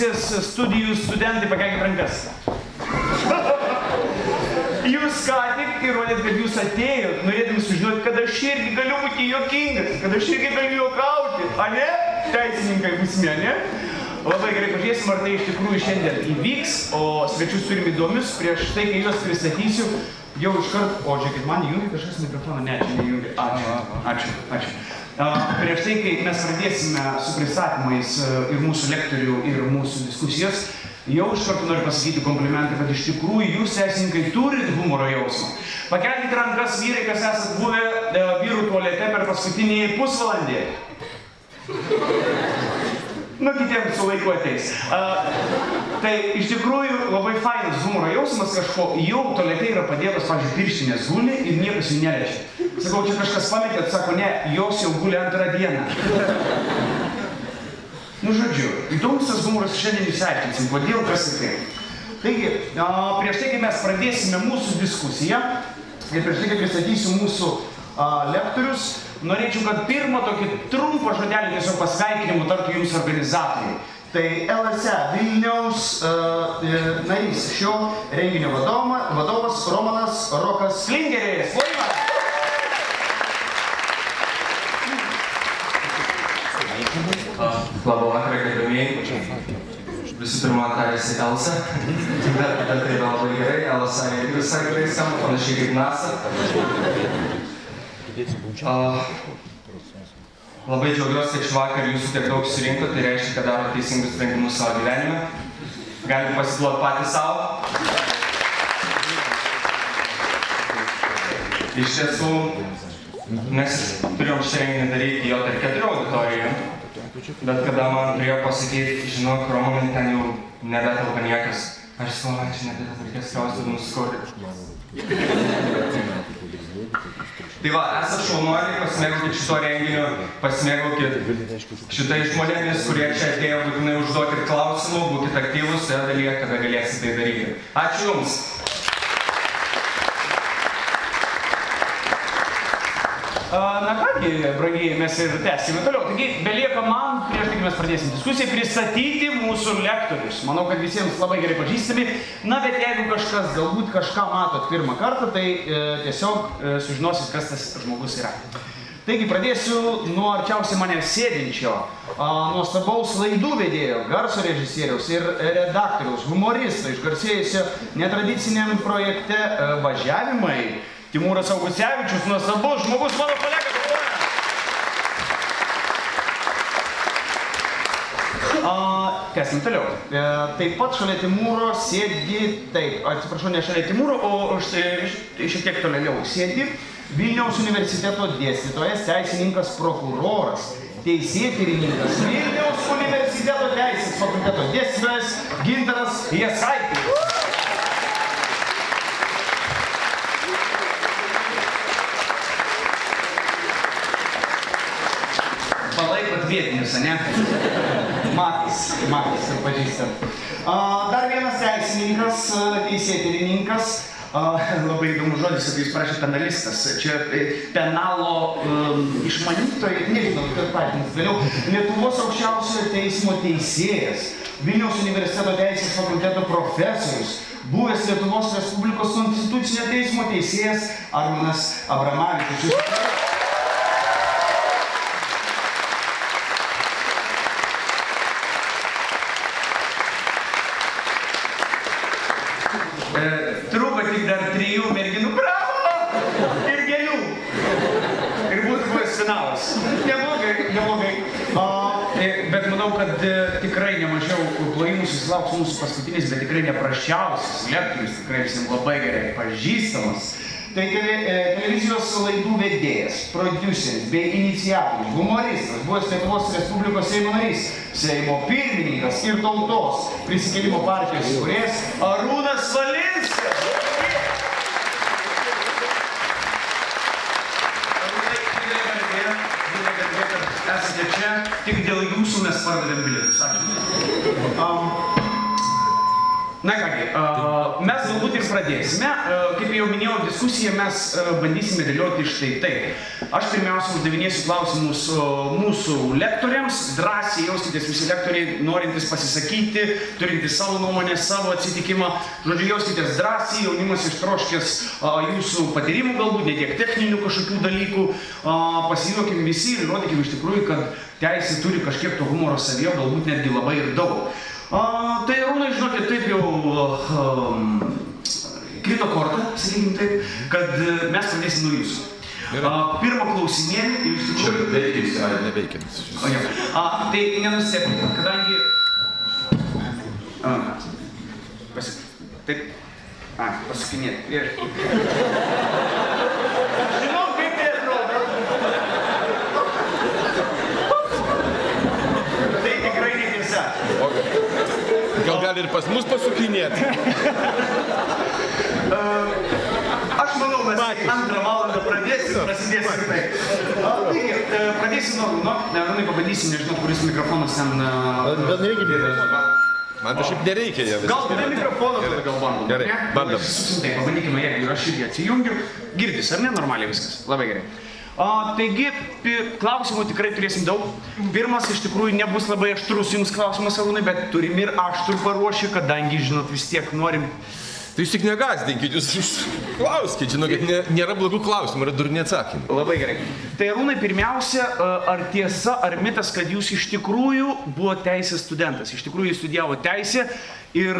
teisės studijų studentai, pakelkit rankas. Jūs ką tik įrodėt, kad jūs atėjot, norėdami sužinoti, kad aš irgi galiu būti juokingas, kad aš irgi galiu juokauti, a ne? Teisininkai būsime, ne? Labai gerai pažiūrėsim, ar tai iš tikrųjų šiandien įvyks, o svečius turim įdomius. Prieš tai, kai juos pristatysiu, jau iškart, o žiūrėkit, man įjungia kažkas mikrofoną, ne, čia neįjungia. Ačiū. Prieš tai, kai mes pradėsime su pristatymais ir mūsų lektorių, ir mūsų diskusijos, jau iš karto noriu pasakyti komplimentą, kad iš tikrųjų jūs, teisininkai, turit humoro jausmą. Pakelkite rankas, vyrai, kas esat buvę vyrų tualete per paskutinį pusvalandį. Nu, kitiems su laiku ateis. Tai iš tikrųjų labai fainas humoro jausmas, kažko jau tualete yra padėtos, pavyzdžiui, pirštinės guli ir niekas jų neliečia. Sakau, čia kažkas pametėt, sako, ne, jos jau guli antrą dieną. Nu, žodžiu, įdomus tas humoras šiandien išsiaiškinsim, kodėl, kas ir kaip. Taigi, prieš tai, kai mes pradėsime mūsų diskusiją, ir prieš tai, kai pristatysiu mūsų lektorius, norėčiau, kad pirmą tokį trumpą žodelį tiesiog pasveikinimų tartų jums organizatoriai. Tai LSE Vilniaus narys, šio renginio vadovas Romanas Rokas Klingeris. Labą vakarą, gerbiamieji. Visų pirma, tarėsi Elsa, bet tai yra labai gerai. Elsa irgi visai gerai skamba, panašiai kaip NASA. Labai džiaugiuosi, kad švakar jūsų tiek daug surinko, tai reiškia, kad daro teisingus sprendimus savo gyvenime. Galite pasiduoti patys savo. Iš tiesų, mes turėjom šį renginį daryti jo tarp 4 auditorijų. Bet kada man turėjo pasakyti, žinok, Romanai, ten jau nebetelpa niekas. Aš sakau, čia nebetelpa, reikės kraustyti, nusiskaudyti. Tai va, esat šaunuoliai, pasimėgaukit šito renginiu, pasimėgaukit šitais žmonėmis, kurie čia atėjo, būtinai užduokit klausimų, būkit aktyvus, dalyje, kada galėsit tai daryti. Ačiū Jums! Na kągi, brangiai, mes ir tęsime toliau. Taigi, belieka man, prieš tai, kai mes pradėsim diskusiją, pristatyti mūsų lektorius. Manau, kad visiems labai gerai pažįstami. Na, bet jeigu kažkas, galbūt kažką matot pirmą kartą, tai tiesiog sužinosit, kas tas žmogus yra. Taigi, pradėsiu nuo arčiausiai mane sėdinčio, nuostabaus laidų vedėjo, garso režisieriaus ir redaktoriaus, humoristo, išgarsėjusio netradiciniam projekte Važiavimai. Timūras Augusevičius, nuostabus žmogus, mano kolega. Tęsim toliau. Taip pat šalia Timūro sėdi, atsiprašau, ne šalia Timūro, o šiek tiek toliau sėdi Vilniaus universiteto dėstytojas, teisininkas, prokuroras, teisėtyrininkas, Vilniaus universiteto teisės fakulteto dėstytojas Gintaras Jasaitis. Palaikot vietinius, ne? Matis ir pažįstam. Dar vienas teisininkas, teisėtyrininkas, labai įdomus žodis, kai jūs prašėte penalistas, čia penalo išmanytojai, nežinau, kad patins vėliau, Lietuvos aukščiausiojo teismo teisėjas, Vilniaus universiteto teisės fakulteto profesorius, buvęs Lietuvos Respublikos konstitucinio teismo teisėjas Arminas Abramavičius. Trūko tik dar 3 merginų, bravo! Ir gėlių. Ir būtų buvęs finalas. Neblogai. Bet manau, kad tikrai nemažiau plojimų susilauks mūsų paskutinis, bet tikrai neprasčiausias lektorius, tikrai visiems labai gerai pažįstamas. Tai televizijos laidų vedėjas, prodiuseris bei iniciatorius, humoristas, buvęs Lietuvos Respublikos Seimo narys, Seimo pirmininkas ir Tautos prisikėlimo partijos įkūrėjas Arūnas Valinskas. Esate čia, tik dėl jūsų mes pardavėm bilietus. Ačiū. Na kągi, mes galbūt ir pradėsime. Kaip jau minėjau, diskusiją mes bandysime dėlioti štai taip. Aš pirmiausia uždavinėsiu klausimus mūsų lektoriams. Drąsiai jauskitės visi lektoriai, norintys pasisakyti, turintys savo nuomonę, savo atsitikimą. Žodžiu, jauskitės drąsiai, jaunimas ištroškės jūsų patyrimų, galbūt ne tiek techninių kažkokių dalykų. Pasijuokim visi ir įrodykim iš tikrųjų, kad teisė turi kažkiek to humoro savyje, galbūt netgi labai ir daug. Tai Arūnai, žinokit, taip jau krito kortą, sakykim taip, kad mes pradėsim nuo jūsų. Pirmą klausimėlį ir iš tikrųjų... Čia veikiais, neveikiant. Tai nenustebkite, kadangi... Taip, pasukinėti. Žinau, kaip tai atrodo. Tai tikrai netiesa. Gal gali ir pas mus pasukinėti? Aš manau, mes antrą valandą prasidėsim tai. Taigi, pradėsim nuo Arūno. Arūnai, pabandysim, nežinau, kuris mikrofonas ten... Gal nereikia mikrofoną? Man kažkaip nereikia ją visą. Gal be mikrofono, tada gal bandom. Gerai, bandom. Taip, pabandykime, jeigu aš irgi atsijungiu. Girdis, ar ne? Normaliai viskas. Labai gerai. Taigi, klausimų tikrai turėsim daug. Pirmas, iš tikrųjų, nebus labai aštrus jums klausimas, Arūnai, bet turim ir aštrų paruošį, kadangi, žinot, vis tiek norim... Tai jūs tik negasdinkit, jūs klauskit, žinokit, nėra blogų klausimų, yra durni atsakymai. Labai gerai. Tai Arūnai, pirmiausia, ar tiesa, ar mitas, kad jūs iš tikrųjų buvo teisės studentas, iš tikrųjų studijavo teisę ir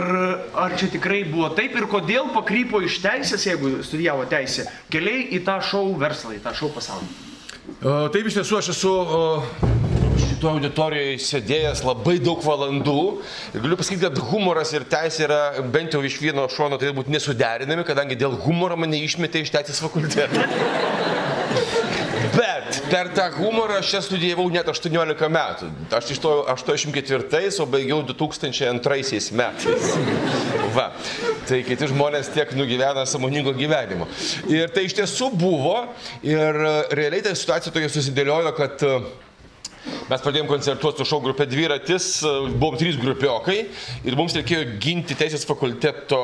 ar čia tikrai buvo taip ir kodėl pakrypo iš teisės, jeigu studijavo teisę, keliai į tą šou verslą, į tą šou pasaulį? Taip, iš tiesų, aš esu šito auditorijoje sėdėjęs labai daug valandų ir galiu pasakyti, kad humoras ir teisė yra bent jau iš vieno šono turėtų būti nesuderinami, kadangi dėl humoro mane išmetė iš teisės fakulteto. Bet per tą humorą aš čia studijavau net 18 metų. Aš išstojau 84, o baigiau 2002 metais. Va. Tai kiti žmonės tiek nugyvena sąmoningo gyvenimo. Ir tai iš tiesų buvo ir realiai ta situacija tokia susidėliojo, kad mes pradėjom koncertuoti su šou grupė Dviratis, buvom 3 grupiokai ir mums reikėjo ginti teisės fakulteto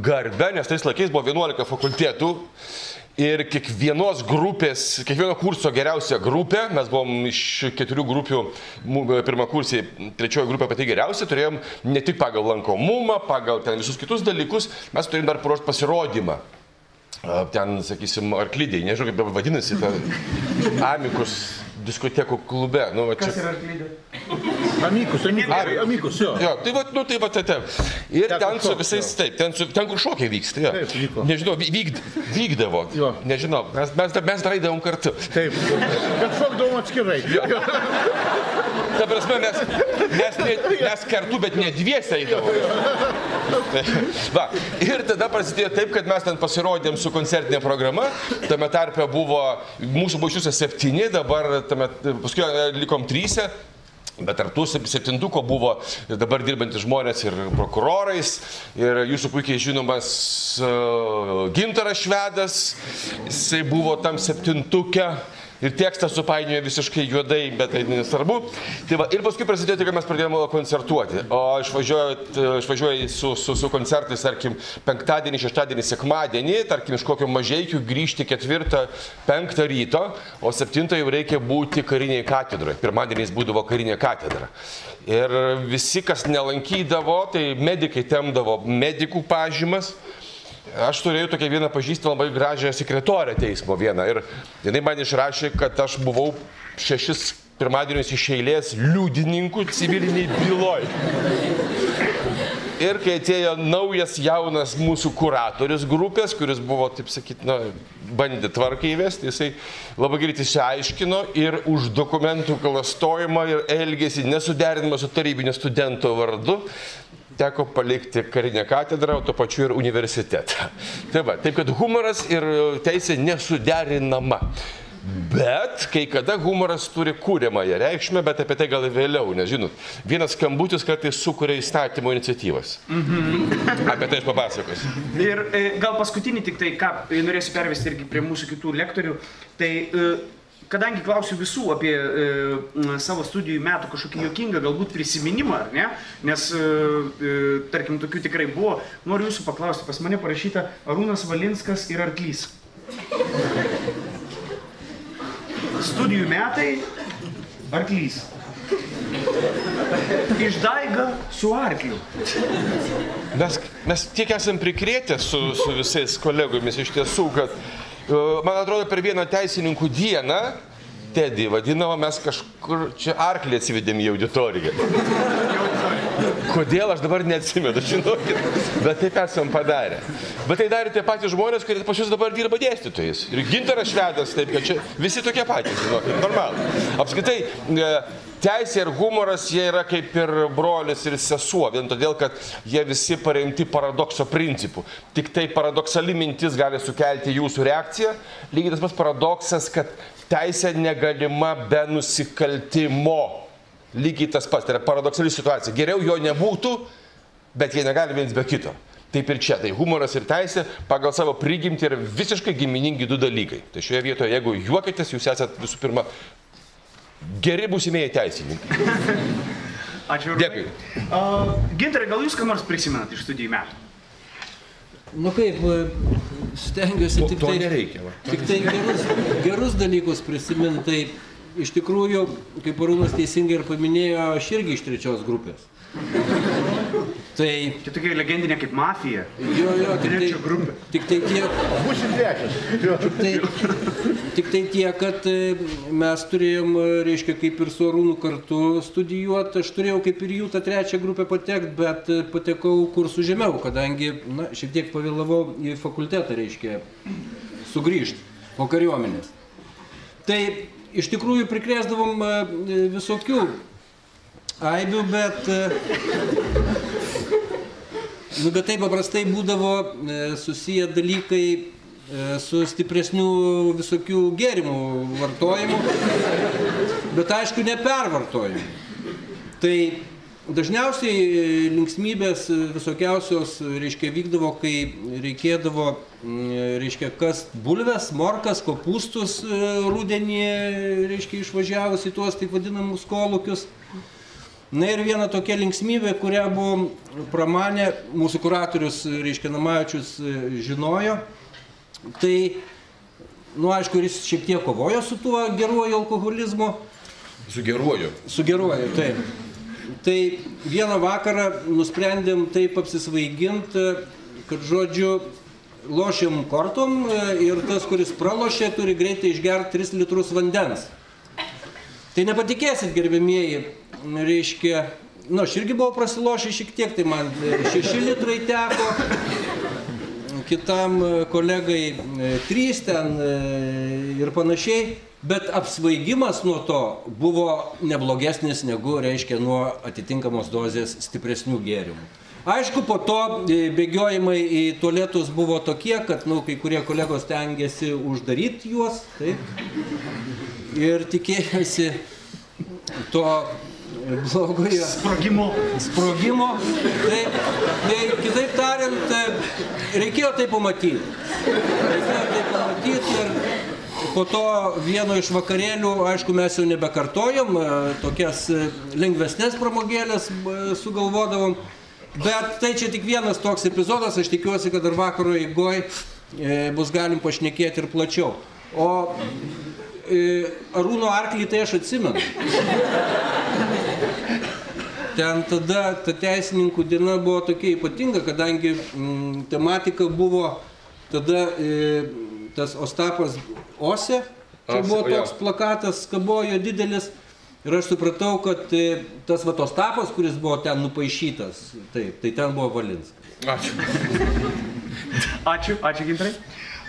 garbę, nes tais laikais buvo 11 fakultetų ir kiekvienos grupės, kiekvieno kurso geriausia grupė, mes buvom iš 4 grupių, pirmakursiai, 3 grupė pati geriausia, turėjom ne tik pagal lankomumą, pagal ten visus kitus dalykus, mes turėjom dar paruošti pasirodymą. Ten, sakysim, Arklidėj, nežinau kaip vadinasi, ta Amikus diskotekų klube. Nu, kas yra Arklidė? Amikus, jo. Jo, tai va, nu, tai va, tai. Ir ten su visais, taip, ten kur šokiai vyksta, jo. Nežinau, vykdavo, nežinau, mes draidavom kartu. Taip, bet šokdavom atskirai. Ta prasme, mes kartu, bet ne dviese eidavom. Va, ir tada prasidėjo taip, kad mes ten pasirodėm su koncertinė programa, tame tarpe buvo, mūsų buvo iš viso 7, dabar paskui likom 3, bet tarp tų 7-ko buvo dabar dirbantys žmonės ir prokurorais, ir jūsų puikiai žinomas Gintaras Švedas, jisai buvo tam 7-uke. Ir tekstą supainiojo visiškai juodai, bet tai nesvarbu. Tai va, ir paskui prasidėjo tai, kad mes pradėjome koncertuoti. O išvažiuoju su koncertais, tarkim, 5, 6, sekmadienį, tarkim, iš kokio Mažeikių grįžti 4, 5 ryto, o 7 jau reikia būti kariniai katedroje. Pirmadieniais būdavo karinė katedra. Ir visi, kas nelankydavo, tai medikai temdavo medikų pažymas. Aš turėjau tokią vieną pažįstamą labai gražią sekretorę teismo vieną ir jinai man išrašė, kad aš buvau 6 pirmadienius iš eilės liudininkų civiliniai byloj. Ir kai atėjo naujas jaunas mūsų kuratorius grupės, kuris buvo, taip sakyt, bandė tvarką įvesti, jisai labai greitai išsiaiškino ir už dokumentų klastojimą ir elgesį nesuderinimą su tarybinio studento vardu teko palikti karinę katedrą, o tuo pačiu ir universitetą. Tai va, taip kad humoras ir teisė nesuderinama. Bet kai kada humoras turi kūriamąją reikšmę, bet apie tai gal vėliau, nes žinot, vienas skambutis kartais sukuria įstatymo iniciatyvas. Apie tai aš papasakosiu. Ir gal paskutinį tik tai, ką norėsiu pervesti irgi prie mūsų kitų lektorių, tai kadangi klausiu visų apie savo studijų metų kažkokį juokingą galbūt prisiminimą, ar ne? Nes, tarkim, tokių tikrai buvo. Noriu jūsų paklausti, pas mane parašyta Arūnas Valinskas ir arklys. Studijų metai, arklys. Išdaiga su arkliu. Mes tiek esam prikrėtę su visais kolegomis iš tiesų, kad man atrodo per vieną teisininkų dieną, Teddy vadinamo, mes kažkur čia arklį atsivedėm į auditoriją. Kodėl, aš dabar neatsimenu, žinokit, bet taip esam padarę. Bet tai darė tie patys žmonės, kurie pas jūs dabar dirba dėstytojais. Ir Gintaras Švedas, taip, kad čia visi tokie patys, žinokit, normalu. Apskritai, teisė ir humoras, jie yra kaip ir brolis ir sesuo, vien todėl, kad jie visi paremti paradokso principu. Tik tai paradoksali mintis gali sukelti jūsų reakciją. Lygiai tas pats paradoksas, kad teisė negalima be nusikaltimo. Lygiai tas pats, tai yra paradoksali situacija. Geriau jo nebūtų, bet jie negali viens be kito. Taip ir čia. Tai humoras ir teisė pagal savo prigimtį yra visiškai giminingi du dalykai. Tai šioje vietoje, jeigu juokitės, jūs esat visų pirma geri būsimieji teisininkai. Ačiū. Dėkui. Gintarai, gal jūs ką nors prisimenat iš studijų metų? Nu kaip, stengiuosi tik tai, nereikia, tik tai gerus dalykus prisiminti. Iš tikrųjų, kaip Arūnas teisingai ir paminėjo, aš irgi iš 3 grupės. Tai... Čia tokia legendinė kaip mafija. Jo, tik tai tiek... Būsim trečias. Tik tai tiek, kad mes turėjom, reiškia, kaip ir su Arūnu kartu studijuoti. Aš turėjau kaip ir jų tą 3 grupę patekti, bet patekau kursų žemiau, kadangi, na, šiek tiek pavėlavau į fakultetą, reiškia, sugrįžti po kariuomenės. Tai iš tikrųjų prikrėsdavom visokių aibių, bet taip paprastai būdavo susiję dalykai su stipresnių visokių gėrimų vartojimu, bet aišku nepervartojimu. Tai dažniausiai linksmybės visokiausios, reiškia, vykdavo, kai reikėdavo, reiškia, kas bulves, morkas, kopūstus rudenį, reiškia, išvažiavus į tuos taip vadinamus kolūkius. Na ir viena tokia linksmybė, kurią buvo pramanę, mūsų kuratorius, reiškia, Namavičius žinojo, tai, nu, aišku, jis šiek tiek kovojo su tuo geruoju alkoholizmu. Su geruoju? Su geruoju, taip. Tai vieną vakarą nusprendėm taip apsisvaiginti, kad, žodžiu, lošėm kortom ir tas, kuris pralošė, turi greitai išgerti 3 litrus vandens. Tai nepatikėsit, gerbėmieji, reiškia, nu, aš irgi buvau prasilošę šiek tiek, tai man 6 litrai teko, kitam kolegai 3 ten ir panašiai. Bet apsvaigimas nuo to buvo neblogesnis negu, reiškia, nuo atitinkamos dozės stipresnių gėrimų. Aišku, po to bėgiojimai į tualetus buvo tokie, kad, nu, kai kurie kolegos tengiasi uždaryti juos, taip, ir tikėjosi to blogojo sprogimo. Taip, tai kitaip tariant, reikėjo tai pamatyti. Ir po to vieno iš vakarėlių, aišku, mes jau nebekartojom, tokias lengvesnės pramogėlės sugalvodavom, bet tai čia tik vienas toks epizodas, aš tikiuosi, kad dar vakaro eigoj bus galim pašnekėti ir plačiau. O Arūno arklį tai aš atsimenu. Ten tada ta teisininkų diena buvo tokia ypatinga, kadangi tematika buvo tada tas Ostapas Ose, čia buvo toks plakatas, kabojo didelis, ir aš supratau, kad tas Ostapas, kuris buvo ten nupaišytas, taip, tai ten buvo Valinskas. Ačiū, Gintarai.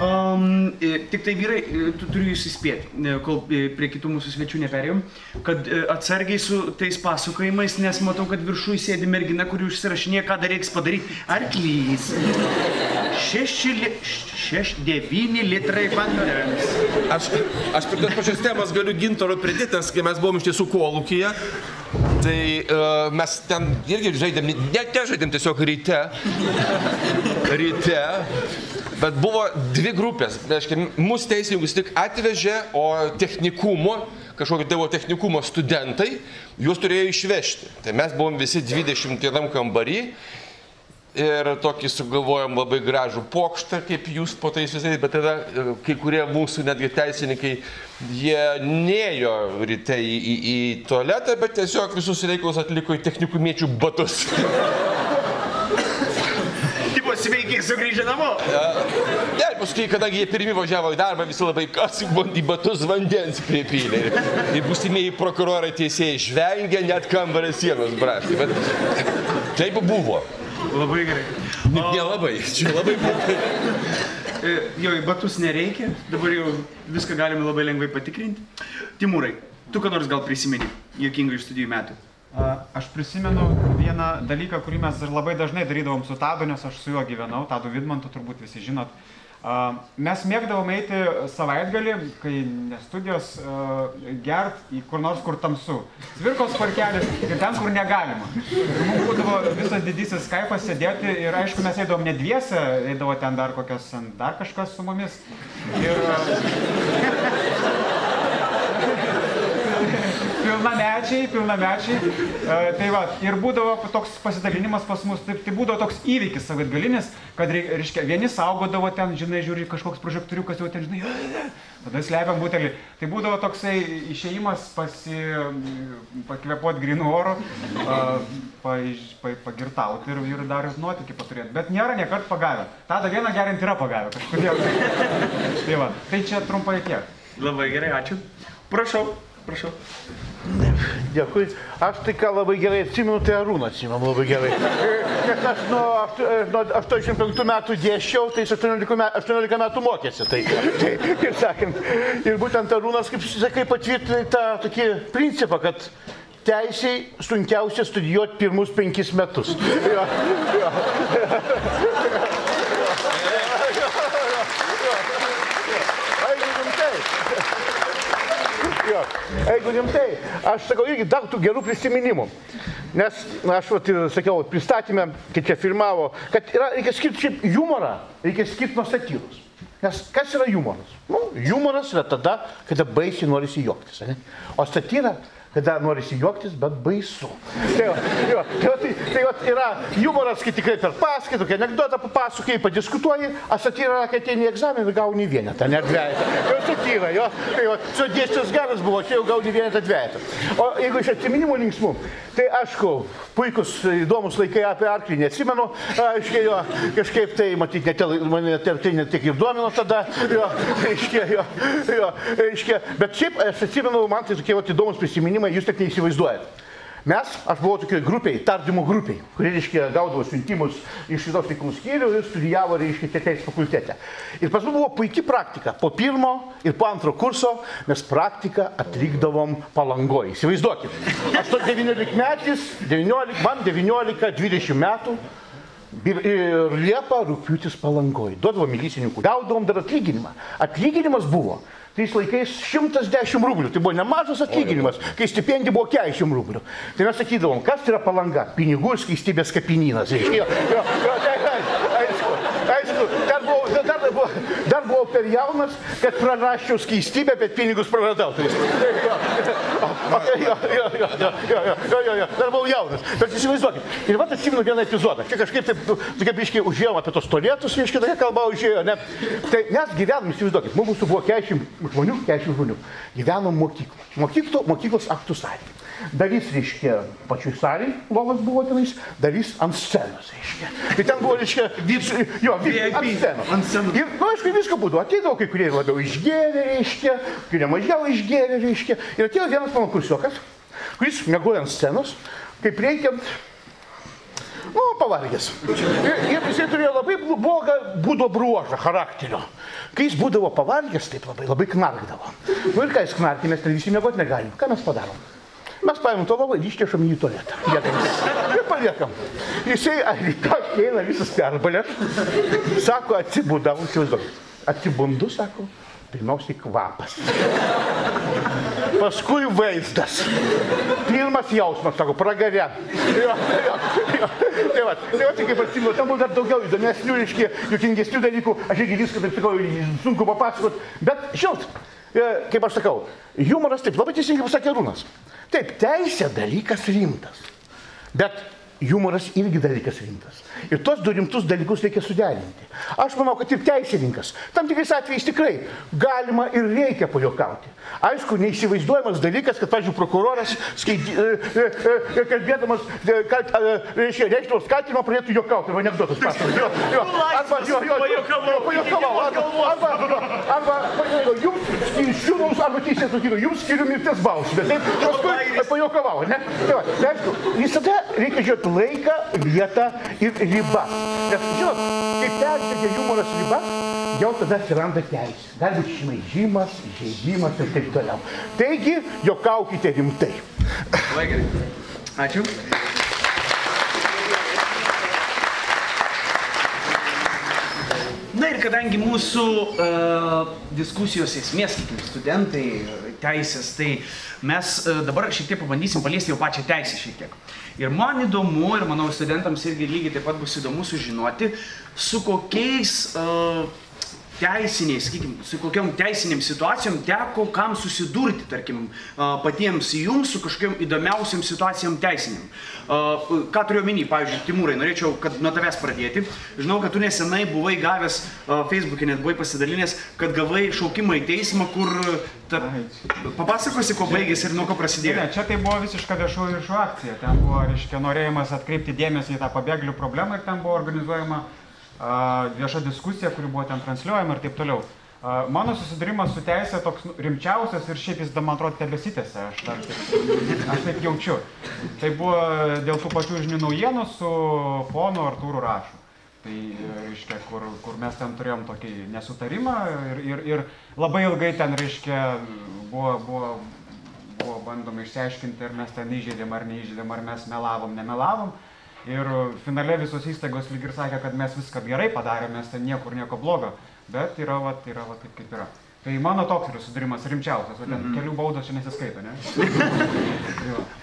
Tik tai, vyrai, turiu jūs įspėti, kol prie kitų mūsų svečių neperėjom, kad atsargiai su tais pasakojimais, nes matau, kad viršui sėdi mergina, kuri užsirašinėja, ką dar reiks padaryti. Arklys. 9 litrai vandens. Aš prie tos pačios temas galiu Gintaro pridėti, nes kai mes buvom iš tiesų kolūkyje, tai mes ten irgi žaidėm, ne žaidėm tiesiog ryte, Bet buvo dvi grupės. Reiškia, mūsų teisininkus tik atvežė, o technikumo, kažkokio tėvo technikumo studentai, juos turėjo išvežti. Tai mes buvom visi 21 kambarį ir tokį sugalvojom labai gražų pokštą, kaip jūs po tais visais, bet tada kai kurie mūsų netgi teisininkai, jie nėjo ryte į tualetą, bet tiesiog visus reikalus atliko į technikumiečių batus. Sveiki, sugrįžę namo. Ne, paskui, kadangi jie pirmi važiavo į darbą, visi labai į batus vandens pripylė. Ir būsimieji prokurorai teisėjai žvengė, net kambario sienos braškė. Bet taip buvo. Labai gerai. Nelabai, čia labai buvo. Jo, į batus nereikia, dabar jau viską galime labai lengvai patikrinti. Timūrai, tu ką nors gal prisimeni juokingų iš studijų metų? Aš prisimenu vieną dalyką, kurį mes labai dažnai darydavom su Tadu, nes aš su juo gyvenau, Tadu Vidmantu, turbūt visi žinot. Mes mėgdavom eiti savaitgalį, kai studijos, gert į kur nors, kur tamsu. Cvirkos parkelis ir ten, kur negalima. Ir mums būdavo visas didysis kaipas sėdėti ir aišku, mes eidavom ne dviese, eidavo ten dar kažkas su mumis. Ir pilnamečiai. Tai va, ir būdavo toks pasidalinimas pas mus, tai būdavo toks įvykis savaitgalinis, kad, reiškia, vieni saugodavo ten, žinai, žiūri kažkoks prožektoriukas jau ten, žinai, tada slepiam butelį. Tai būdavo toksai išėjimas pakvėpuoti grynų oro, pagirtauti ir dar nuotykį paturėti. Bet nėra niekart pagavę. Tada vieną gerint yra pagavę kažkodėl. Tai va, tai čia trumpai tiek. Labai gerai, ačiū. Prašau. Dėkui. Aš tai ką labai gerai atsimenu, tai Arūną atsimenu labai gerai. Nes aš nuo 85 metų dėsčiau, tai 18 metų mokėsi. Tai, kaip sakant, ir būtent Arūnas, kaip sakai, patvirtina tą tokį principą, kad teisei sunkiausia studijuoti pirmus 5 metus. Jeigu rimtai, aš sakau, irgi daug tų gerų prisiminimų. Nes, aš sakiau, pristatymę, kai čia filmavo, kad reikia skirti šiaip humorą, reikia skirti nuo satyros. Nes kas yra humoras? Humoras yra tada, kada baisiai norisi juoktis. O satyra, kada norisi juoktis, bet baisu. Tai yra humoras, kai tikrai per paskaitą, kai anekdotą papasakoji, padiskutuoji, o satyra, kai ateini į egzaminą ir gauni vienetą, ne dvejetą. Tai satyra, jo. Tai su dėstytojas geras buvo, čia jau gauni vienetą dvejetą. O jeigu iš atsiminimų linksmų, tai aišku, puikus, įdomus laikai apie arklį neatsimenu, kažkaip tai, matyti, mane tai ne tik ir domino tada, bet šiaip aš atsimenu, man tai tokie įdomus prisiminimai, jūs tik neįsivaizduojat. Aš buvau tokioj grupiai, tardymo grupiai, kurie, reiškia, gaudavo siuntimus iš vidaus reikalų skyrių ir studijavo, reiškia, teisės fakultete. Ir pas mus buvo puikia praktika. Po 1 ir po 2 kurso mes praktiką atlikdavom Palangoj. Įsivaizduokit. Aš 19-metis, man 19-20 metų. Ir Liepa, rugpjūtis Palangoj. Duodavom milicininkų. Gaudavom dar atlyginimą. Atlyginimas buvo. Tais laikais 110 rublių. Tai buvo nemažas atlyginimas, kai stipendija buvo 40 rublių. Tai mes sakydavom, kas yra Palanga? Pinigų ir skaistybės kapinynas. Aišku, dar buvau per jaunas, kad prarasčiau skaistybę, bet pinigus praradau. Dar buvau jaunas. Bet įsivaizduokit. Ir vat atsimenu vieną epizodą. Čia kažkaip taip biškai užėjom apie tos tualetus, reiškia, tokia kalba užėjo. Tai mes gyvenom, įsivaizduokit, mūsų buvo 40 žmonių. Gyvenom mokyklos aktų salėje. Dalis, reiškia, pačioj salėje, lovas buvo tenais, dalis ant scenos, reiškia. Tai ten buvo, reiškia, ant scenos. Ir, aišku, visko būdavo. Ateidavo kai kurie labiau išgėrė, reiškia, kurie mažiau išgėrė, reiškia. Ir atėjo vienas mano kursiokas, kuris miegojo ant scenos, kaip reikiant, pavargęs. Ir jisai turėjo labai blogą būdo bruožą, charakterio. Kai jis būdavo pavargęs, taip labai knarkdavo. Ir ką jis knarkė, mes ten visi miegoti negalim. Ką mes padarom? Mes paėmėm to lovą ir ištiešam jį į tualetą. Ir paliekam. Jisai eina visas perbalės. Sako, atsibudau, įsivaizduoju. Atsibundu, sako, Pirmiausiai kvapas. Paskui vaizdas. Pirmas jausmas, sako, pragare. Tai va, kaip atsimenu, tam buvo dar daugiau įdomesnių, juokingesnių dalykų. Aš irgi viską, taip sakau, sunku papasakot. Bet, žinot, kaip aš sakau, humoras, taip, labai teisingai pasakė Arūnas. Taip, teisė dalykas rimtas. Bet humoras irgi dalykas rimtas. Ir tos du rimtus dalykus reikia suderinti. Aš manau, kad ir teisininkas, tam tikrais atvejais tikrai galima ir reikia pajuokauti. Aišku, neįsivaizduojamas dalykas, kad, pavyzdžiui, prokuroras kalbėdamas, reikšdamas kaltinimą, pradėtų juokauti, arba anekdotus pasakoti. Arba jums skiriu, jums skiriu mirties bausmę. Taip, paskui pajuokavau, ne? Tai va, aišku, visada reikia žiūrėti laiką, vietą ir ribą. Nes, žinot, kai peržengė humoras ribas, jau tada atsiranda teisė. Gali būti šmeižimas, žaidimas ir taip toliau. Taigi, juokaukite rimtai. Labai gerai. Ačiū. Na ir kadangi mūsų diskusijos esmės, kaip studentai, teisės, tai mes dabar šiek tiek pabandysim paliesti jau pačią teisę šiek tiek. Ir man įdomu, ir manau studentams irgi lygiai taip pat bus įdomu sužinoti, su kokiais teisiniais, sakykime, su kokiom teisiniam situacijom teko kam susidurti, tarkim, patiems jums su kažkokiam įdomiausiam situacijom teisiniam. Ką turiu omeny, pavyzdžiui, Timūrai, norėčiau, kad nuo tavęs pradėti. Žinau, kad tu nesenai buvai gavęs Facebook'e, net buvai pasidalinęs, kad gavai šaukimą į teismą, kur papasakosi, ko baigėsi ir nuo ko prasidėjo. Ne, čia tai buvo visiška viešųjų ryšių akcija. Ten buvo, reiškia, norėjimas atkreipti dėmesį į tą pabėgėlių problemą ir ten buvo organizuojama vieša diskusija, kuri buvo ten transliuojama ir taip toliau. Mano susidūrimas su teisė toks rimčiausias ir šiaip jis, man atrodo, tebesitęsia, aš taip jaučiu. Tai buvo dėl tų pačių žinių naujienų su ponu Artūru Rašu. Tai, reiškia, kur mes ten turėjom tokį nesutarimą ir labai ilgai ten, reiškia, buvo bandoma išsiaiškinti, ar mes ten įžeidėm ar neįžeidėm, ar mes melavom, nemelavom. Ir finale visos įstaigos lyg ir sakė, kad mes viską gerai padarėm, mes ten niekur nieko blogo, bet yra taip, kaip yra. Tai mano toks yra sudarimas rimčiausias, o ten kelių baudos čia nesiskaito, ne?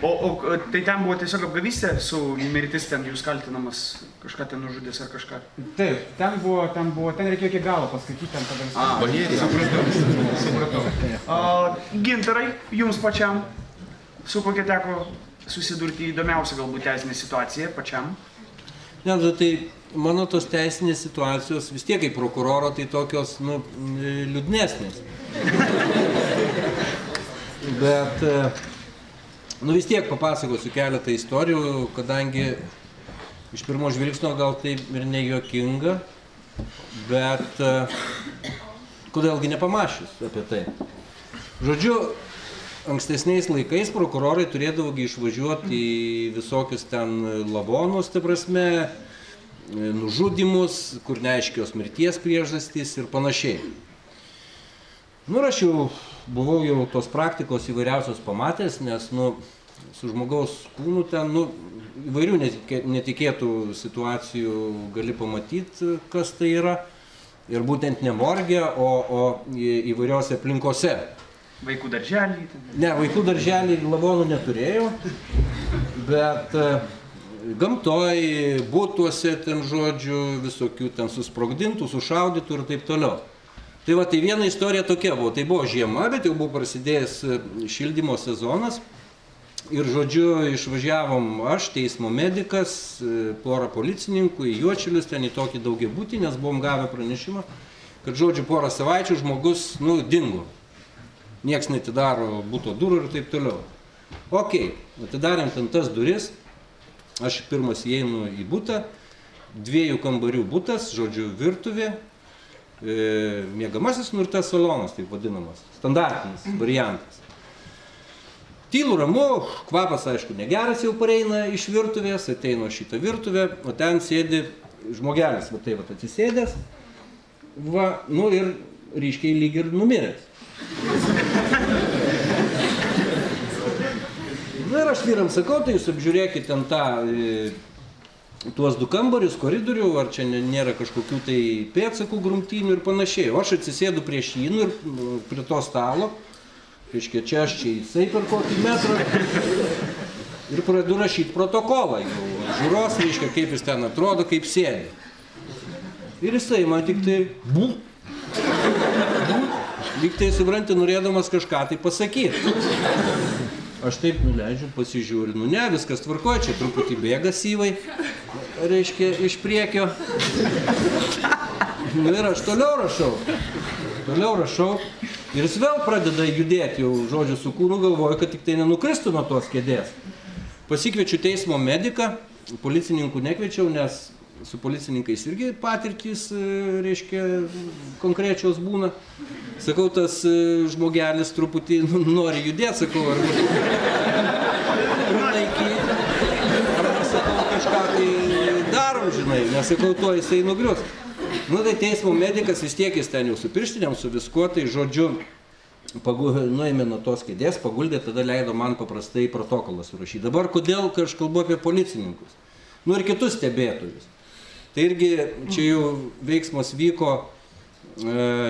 O tai ten buvo tiesiog apgavystė su mirtis, ten jūs kaltinamas kažką ten nužudęs ar kažką? Taip, ten reikėjo iki galo paskaityti, ten tada supratau. Gintarai, jums pačiam, su kokia teko susidurti įdomiausia galbūt teisinė situacija pačiam? Ne, tai mano tos teisinės situacijos vis tiek kaip prokuroro tai tokios, liūdnesnės. Bet, vis tiek papasakosiu keletą istorijų, kadangi iš pirmo žvilgsnio gal taip ir nejuokinga, bet kodėlgi nepamašius apie tai. Žodžiu, ankstesniais laikais prokurorai turėdavo išvažiuoti į visokius ten lavonus, tai prasme, nužudimus, kur neaiškios mirties priežastys ir panašiai. Ir aš jau buvau jau tos praktikos įvairiausios pamatęs, nes su žmogaus kūnu ten įvairių netikėtų situacijų gali pamatyti, kas tai yra. Ir būtent ne morge, o įvairiose aplinkose. Vaikų darželį? Ne, vaikų darželį lavonų neturėjau, bet gamtoj, būtuose ten žodžių, visokių ten susprogdintų, sušaudytų ir taip toliau. Tai va, tai viena istorija tokia buvo, tai buvo žiema, bet jau buvo prasidėjęs šildymo sezonas ir žodžiu išvažiavom aš, teismo medikas, porą policininkų į Juodšilius, ten į tokį daugiabutį, nes buvom gavę pranešimą, kad žodžiu porą savaičių žmogus, dingo. Niekas netidaro buto durų ir taip toliau. Ok, atidarėm ten tas duris, aš pirmas įeinu į butą, 2 kambarių butas, žodžiu virtuvė, miegamasis ir tas salonas, taip vadinamas, standartinis variantas. Tylu ramu, kvapas aišku negeras jau pareina iš virtuvės, ateino šitą virtuvę, o ten sėdi žmogelis, va taip atsisėdęs, ir ryškiai lyg ir numiręs. Ir aš vyram sakau, tai jūs apžiūrėkit ten tą tuos 2 kambarius, koridorių, ar čia nėra kažkokių tai pėdsakų, grumtynių ir panašiai. O aš atsisėdu prieš jį ir prie to stalo, reiškia, čia jisai per kokį metrą ir pradedu rašyti protokolą. Žiūros, reiškia, kaip jis ten atrodo, kaip sėdi. Ir jisai man tik tai lyg tai supranti, norėdamas kažką tai pasakyti. Aš taip nuleidžiu, pasižiūriu, nu ne, viskas tvarkoja, čia truputį bėga syvai, reiškia, iš priekio. Nu ir aš toliau rašau. Ir jis vėl pradeda judėti, jau žodžiu, su kūnu galvoju, kad tik tai nenukristų nuo tos kėdės. Pasikviečiu teismo mediką, policininkų nekviečiau, nes su policininkais irgi patirtys, reiškia, konkrečios būna. Sakau, tas žmogelis truputį nori judėti, sakau, ar laikyti, arba sakau, kažką tai darom, žinai, nes sakau, to jisai nugrius. Nu, tai teismo medikas vis tiek jis ten jau su pirštiniam, su viskuo, tai žodžiu, nuėmė nuo tos kėdės, paguldė, tada leido man paprastai protokolą surašyti. Dabar kodėl, kai aš kalbu apie policininkus, nu ir kitus stebėtojus. Tai irgi čia jau veiksmas vyko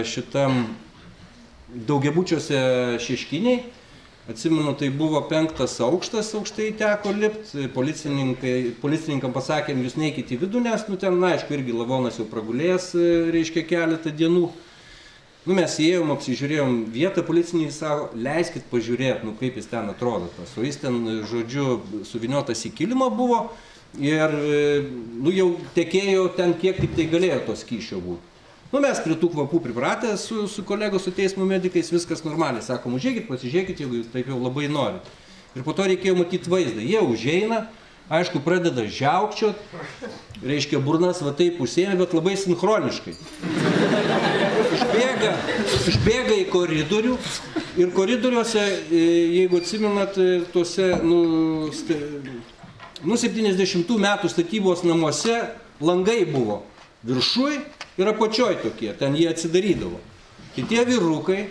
šitam daugiabučiuose Šeškiniai. Atsimenu, tai buvo 5. aukštas, aukštai teko lipti. Policininkam pasakėm, jūs neikit į vidų, nes, nu ten, aišku, irgi lavonas jau pragulėjęs, reiškia, keletą dienų. Nu, mes įėjom, apsižiūrėjom vietą, policininkai sako, leiskit pažiūrėti, nu, kaip jis ten atrodo. O jis ten, žodžiu, suviniotas į kilimą buvo. Ir, nu, jau tekėjo ten, kiek tik tai galėjo to skysčio būti. Nu, mes prie tų kvapų pripratę su kolegos, su teismo medikais, viskas normaliai. Sakom, užžiūrėkit, pasižiūrėkit, jeigu jūs taip jau labai norit. Ir po to reikėjo matyti vaizdą. Jie užeina, aišku, pradeda žiaukčiot, reiškia, burnas va taip užsiėmė, bet labai sinchroniškai. Išbėga į koridorių ir koridoriuose, jeigu atsimenat, tuose, nu, 70 metų statybos namuose langai buvo viršui ir apačioj tokie, ten jie atsidarydavo. Kitie vyrukai,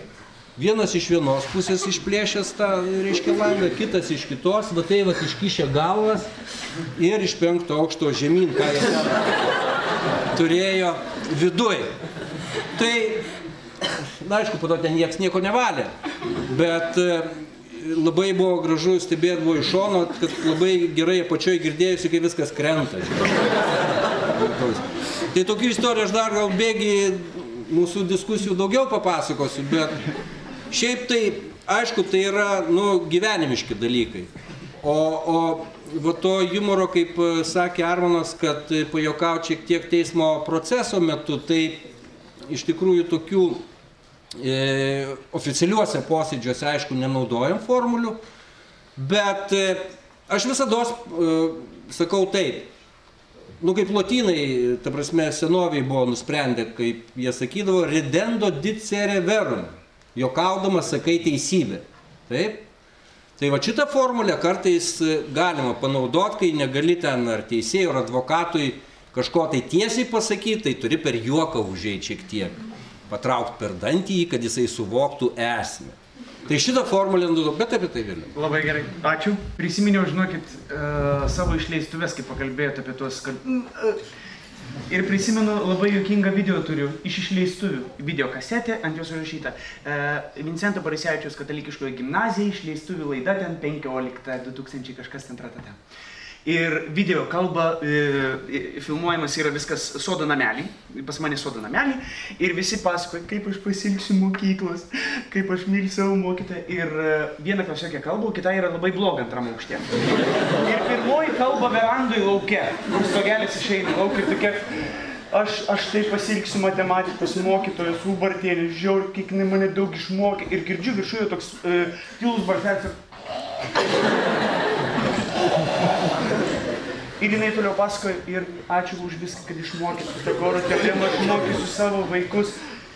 vienas iš vienos pusės išplėšęs tą, reiškia, langą, kitas iš kitos, va tai va iškišė galvas ir iš 5. aukšto žemyn, ką jie turėjo viduj. Tai, na, aišku, po to ten nieks nieko nevalė, bet labai buvo gražu stebėti buvo iš šono, kad labai gerai apačioj girdėjusi, kai viskas krenta. Tai tokių istorijų aš dar gal bėgi mūsų diskusijų daugiau papasakosiu, bet šiaip tai, aišku, tai yra, nu, gyvenimiški dalykai. O va to humoro, kaip sakė Armanas, kad pajuokauti šiek tiek teismo proceso metu, tai iš tikrųjų tokių oficialiuose posėdžiuose, aišku, nenaudojam formulių, bet aš visados sakau taip, nu kaip lotynai, ta prasme, senoviai buvo nusprendę, kaip jie sakydavo, ridendo dicere verum, jokaudamas sakai teisybę, taip? Tai va šitą formulę kartais galima panaudoti, kai negali ten ar teisėjui, ar advokatui kažko tai tiesiai pasakyti, tai turi per juoką užeiti šiek tiek. Patraukti per dantį, kad jisai suvoktų esmę. Tai šitą formulę naudojau, bet apie tai vėliau. Labai gerai, ačiū. Prisiminiau, žinokit, savo išleistuvės, kai pakalbėjote apie tuos, kad... Ir prisimenu, labai juokingą video turiu iš išleistuvių. Video kasetė, ant jos užrašyta. Vincento Borisevičiaus katalikiškoje gimnazija, išleistuvių laida, ten 15-2000 kažkas ten tratata. Ir video kalba, filmuojamas yra viskas sodo namelį, pas mane sodo namelį, ir visi pasakoja, kaip aš pasilgsiu mokyklos, kaip aš myliu savo mokytoją. Ir viena klasiokė kalba, kita yra labai bloga antram aukšte. Ir pirmoji kalba verandui lauke, kur stogelis išeina lauk ir tokia, aš taip pasilgsiu matematikos mokytojos, Ubartėlis, žiauri, kiek mane daug išmokė. Ir girdžiu viršuje toks tylus balselis. Ir jinai toliau pasakoja, ir ačiū už viską, kad išmokėt, Pitagoro teoremą aš mokysiu savo vaikus.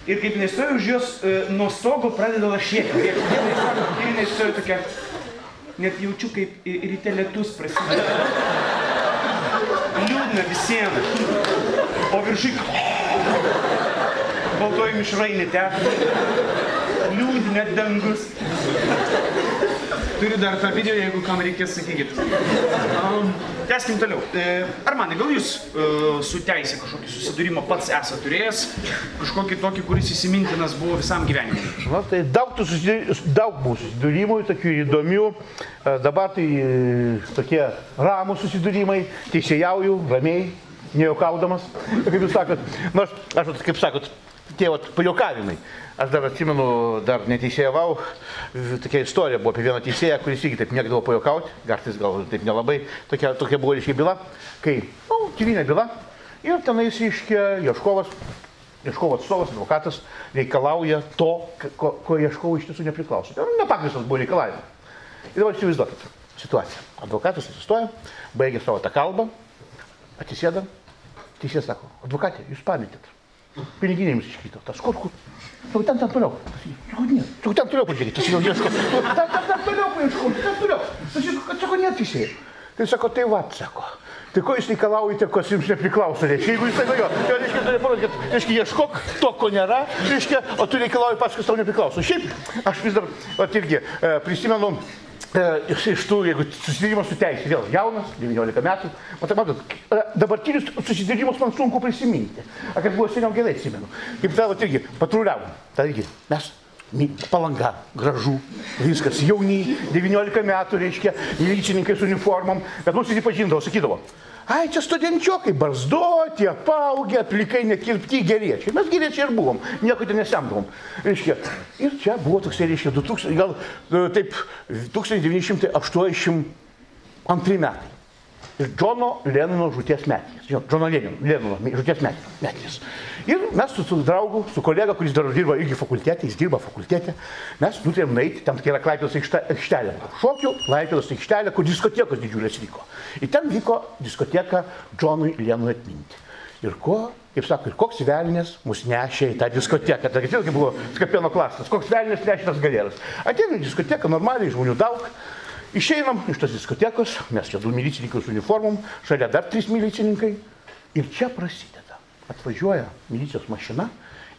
Ir kaip jinai stoja už jos nuo stogo pradeda lašėti. Ir jinai stoja tokia, net jaučiu, kaip ryte lietus prasideda. Liūdna visiems. O viršui baltoji mišrainė teka. Liūdna dangus. turiu dar tą video, jeigu kam reikės, sakykit. Tęskim toliau. Armanai, gal jūs su teisė kažkokį susidūrimą pats esate turėjęs, kažkokį tokį, kuris įsimintinas buvo visam gyvenimui? Na, tai daug buvo susidūrimų, tokių įdomių. Dabar tai tokie ramūs susidūrimai, teisėjauju, ramiai, nejuokaudamas, kaip jūs sakot. Nors, aš, kaip sakot, tie pajuokavimai. Aš dar atsimenu, dar neteisėjavau, tokia istorija buvo apie vieną teisėją, kuris irgi taip mėgdavo pajuokauti, kartais gal taip nelabai, tokia buvo reiškia byla, kai, civilinė byla, ir tenais reiškia ieškovas atstovas, advokatas reikalauja to, ko ieškovui iš tiesų nepriklauso. Nepagristas buvo reikalavimas. Ir dabar įsivaizduokit situaciją. Advokatas atsistoja, baigė savo tą kalbą, atsisėda, teisėjas sako, advokatė, jūs pametėt. Piniginė jums iškrito. Tas kur? Ten toliau. Ten toliau pažiūrėkit. Tas jau ieško. Ten toliau paieškau. Ten toliau. Tas sako, neteisėjai. Tai sako, tai vat, sako. Tai ko jūs reikalaujate, kas jums nepriklauso, reiškia? Jeigu jūs tai jo, reiškia, ieškok to, ko nėra, reiškia, o tu reikalauji pats, kas tau nepriklauso. Šiaip, aš vis dar, irgi, prisimenu, iš tų, jeigu susidūrimas su teisė, vėl jaunas, 19 metų, matot, dabartinius susidūrimus man sunku prisiminti. Kad buvo seniau gerai atsimenu. Kaip tavo irgi patruliavom. Tai irgi mes Palanga, gražu, viskas, jauni, 19 metų, reiškia, milicininkai su uniformom, bet mus įsipažindavo, sakydavo, ai, čia studentčiokai, barzdoti, apaugę, plikai nekirpti geriečiai. Mes geriečiai ir buvom, nieko ten nesemdavom. Reiškia, ir čia buvo toksai, reiškia, 1982 metai. Ir Džono Lenino žūties metinės. Džono Lenino žūties metinės. Ir mes su draugu, su kolega, kuris dar dirba irgi fakultete, jis dirba fakultete, mes nutarėm nueiti, ten yra Klaipėdos aikštelė. Šokių Klaipėdos aikštelė, kur diskotekos didžiulės vyko. Ir ten vyko diskoteka Džonui Lenui atminti. Ir kaip sako, ir koks velnės mus nešė į tą diskoteką. Tai irgi buvo Skapėno klastas, koks velnės nešė tas galėras. Ateina į diskoteką, normaliai, žmonių daug. Išeinam iš tos diskotekos, mes čia 2 milicininkai su uniformom, šalia dar 3 milicininkai. Ir čia prasideda. Atvažiuoja milicijos mašina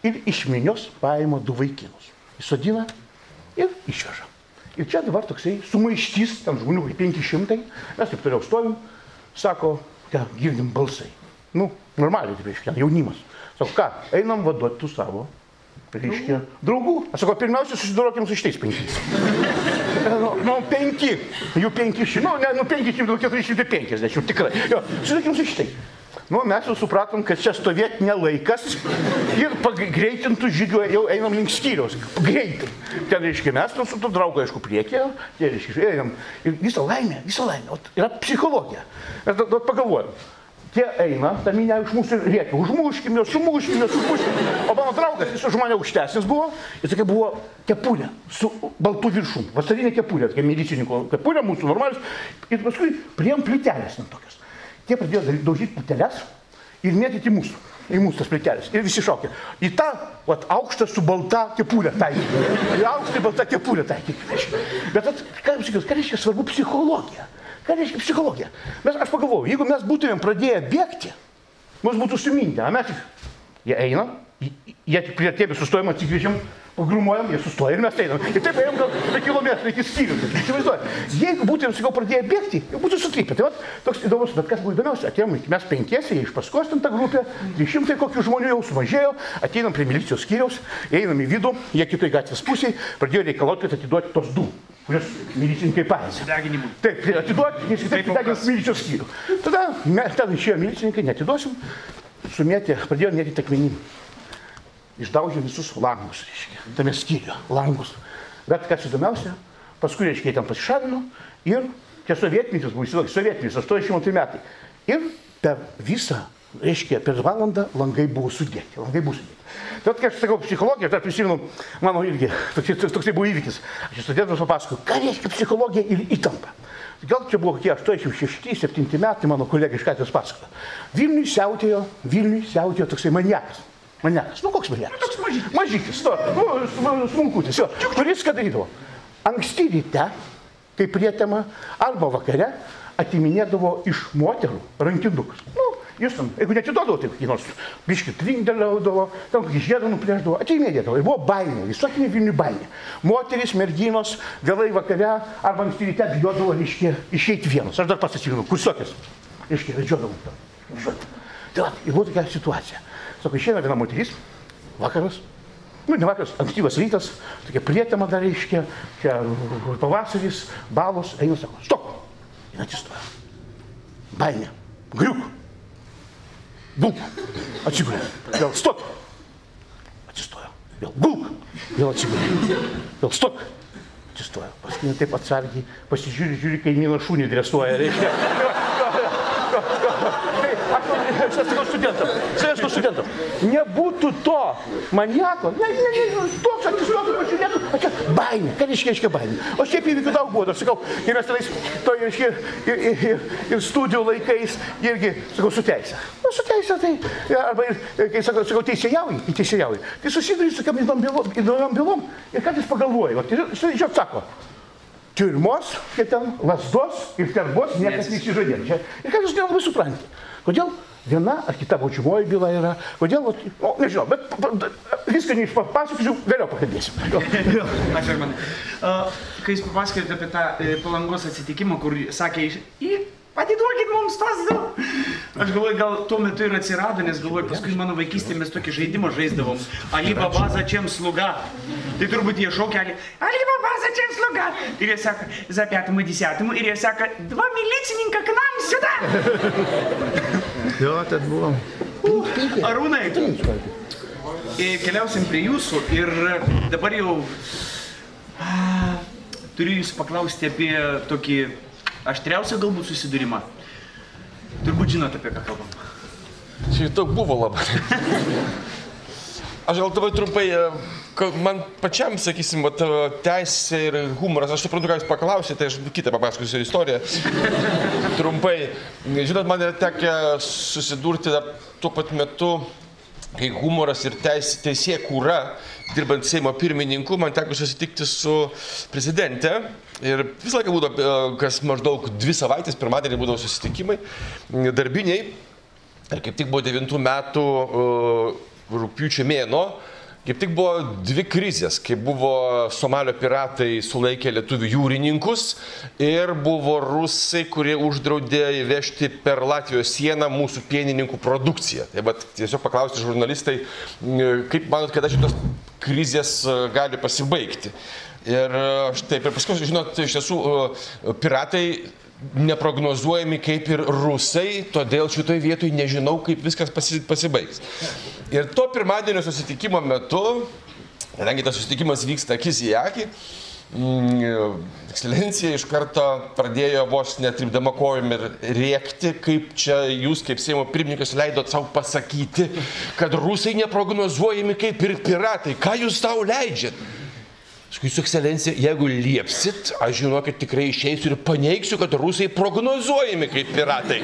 ir iš minios paima 2 vaikinus. Įsodina ir išveža. Ir čia dabar toksai sumaištys, ten žmonių 500, mes taip toliau stovim, sako, girdim balsai. Nu, normaliai, taip reiškia, jaunimas. Sako, ką, einam vaduoti tų savo, reiškia, draugų. Aš sako, pirmiausia, susidurokim su šitais 5. Nu, 5, jų 500, nu 450, tikrai. Jo, susidurokim su šitai. Nu, mes jau supratom, kad čia stovėti nelaikas ir pagreitintų žygių, jau einam link skyriaus, greitai. Ten, reiškia, mes su tu draugu, aišku, priekė, tie, reiškia, einam. Ir visą laimę, yra psichologija. Mes pagalvojom. Tie eina, ta minė iš mūsų rėkia, užmuškime, sumuškime. O mano draugas, jis už mane aukštesnis buvo, ir tokia buvo kepulė su baltu viršum, vasarinė kepulė, tokia medicininko kepulė, mūsų normalis. Ir paskui priėjom plytelės ant tokios. Tie pradėjo daužyti plyteles ir mėtyti į mūsų tas plyteles. Ir visi šokė. Į tą aukštą su balta kepulė taikyti. Į aukštą balta kepulė taikyti. Bet ką reiškia svarbu psichologija? Ką reiškia psichologija? Aš pagalvojau, jeigu mes būtumėm pradėję bėgti, mus būtų sumindę. Jie eina, jie tik prie tėbį sustojom, atsikviečiam, pagrumuojam, jie sustoja ir mes einam. Ir taip ėjom gal 1 kilometrą iki skyrių. Jeigu būtumėm, sakau, pradėję bėgti, jau būtų sutrypę. Tai toks įdomus, bet kas buvo įdomiausia, atėjom, mes 5, jie iš paskos ten tą grupę, 300 kokių žmonių jau sumažėjo, ateinam prie milicijos skyriaus, einam į vidų, jie kitoj gatvės pusėje, pradėjo reikalauti, kad atiduoti tos 2. Kurios milicininkai paėmė. Sudeginimui. Taip, atiduoti, nes kitaip sudeginus milicijos skyrių. Tada ten išėjo milicininkai, neatiduosim, sumėtė, pradėjo mėtyti akmenim. Išdaužė visus langus, reiškia, tame skyriuje, langus. Bet kas įdomiausia, paskui, reiškia, ten pasišalino ir čia sovietmetis buvo, sovietmetis, 82 metai. Ir per visą, reiškia, per valandą langai buvo sudėti. Tai kai aš sakau psichologija, aš prisimenu, mano irgi, toksai buvo įvykis. Aš studentas papasakoju, ką reiškia psichologija ir įtampa. Gal čia buvo kokie 86-7 metai, mano kolega iš Kaitės pasakojo. Vilniui siautėjo toksai maniakas. Nu, koks maniakas? Toks mažytis, smulkutis, jo. Kuris ką darydavo? Anksti ryte, kaip prietema, arba vakare atiminėdavo iš moterų rankinukus. Nu, Jūs tam, jeigu netidodavo, tai kokį nors biškį trinkdėliaudavo, tam kokį žiedą nuplėždavo, atėjimėdėdavo. Ir buvo baimė, visuotinė Vilniui baimė. Moterys, merginos, vėlai vakare arba anksti ryte bijodavo, reiškia, išeiti vienas. Aš dar pats atsimenu, kursiokės, reiškia, vedžiodavom tą. Tai va, ir buvo tokia situacija. Sako, išeina viena moteris, vakaras, nu, ne vakaras, ankstyvas rytas, tokia prietema dar reiškia, čia pavasaris, balos, eina, sako, stop, ir atsistoja. Baimė, griuk, gulk, atsigulė, vėl stop, atsistoja, vėl gulk, vėl atsigulė, vėl stop, atsistoja. Paskui taip atsargiai pasižiūri, kaimyną šunį dresuoja, reiškia. Aš sakau studentam, nebūtų to maniako, toks atsistotų, pažiūrėtų, o čia baimė, ką reiškia baimė. O šiaip įvykių daug buvo, aš sakau, ir mes tenais, to ir studijų laikais, irgi, sakau, su teise. Nu, su teise tai, arba, kai sakau, teisėjauji, tai susiduri su tokiam įdomiom bylom ir kartais pagalvoji, ir atsako, tiurmos, kaip ten lasdos ir terbos, niekas neišsižadėtų. Ir ką jūs nelabai suprantate? Kodėl viena ar kita baudžiamoji byla yra, kodėl, nežinau, bet viską neišpapasakosiu, vėliau pakalbėsim. Ačiū, Armanai. Kai jūs papasakėte apie tą Palangos atsitikimą, kur sakė, atiduokit mums tas du. Aš galvoju, gal tuo metu ir atsirado, nes galvoju, paskui mano vaikystėje mes tokį žaidimą žaisdavom. Alibaba začiam sluga. Tai turbūt jie šaukia, Alibaba začiam sluga. Ir jie sako, za 5-10, ir jie sako, 2 milicininką k nam сюда. Jo, tad buvo. Arūnai, keliausim prie jūsų ir dabar jau turiu jūsų paklausti apie tokį aštriausią galbūt susidūrimą. Turbūt žinote, apie ką kalbam. Čia daug buvo labai. Aš gal tavai trumpai, man pačiam, sakysim, teisė ir humoras, aš suprantu, ką jūs paklausėte, aš kitą papasakosiu istoriją. Trumpai, žinot, man tekę susidurti tuo pat metu, kai humoras ir teisėkūra, dirbant Seimo pirmininku, man teko susitikti su prezidente. Ir visą laiką būdavo, kas maždaug 2 savaitės, pirmadienį būdavo susitikimai darbiniai. Ir kaip tik buvo 9 metų rugpjūčio mėnuo, kaip tik buvo 2 krizės, kai buvo Somalio piratai sulaikė lietuvių jūrininkus ir buvo rusai, kurie uždraudė įvežti per Latvijos sieną mūsų pienininkų produkciją. Tai bet tiesiog paklausti žurnalistai, kaip manot, kada šitos krizės gali pasibaigti. Ir štai, ir paskui, žinot, iš tiesų, piratai neprognozuojami kaip ir rusai, todėl šitoje vietoje nežinau, kaip viskas pasibaigs. Ir to pirmadienio susitikimo metu, kadangi tas susitikimas vyksta akis į akį, ekscelencija iš karto pradėjo vos netripdama kojom ir rėkti, kaip čia jūs, kaip Seimo pirmininkas, leidot savo pasakyti, kad rusai neprognozuojami kaip ir piratai. Ką jūs tau leidžiat? Jūsų ekscelencija, jeigu liepsit, aš žinokit tikrai išeisiu ir paneigsiu, kad rusai prognozuojami kaip piratai.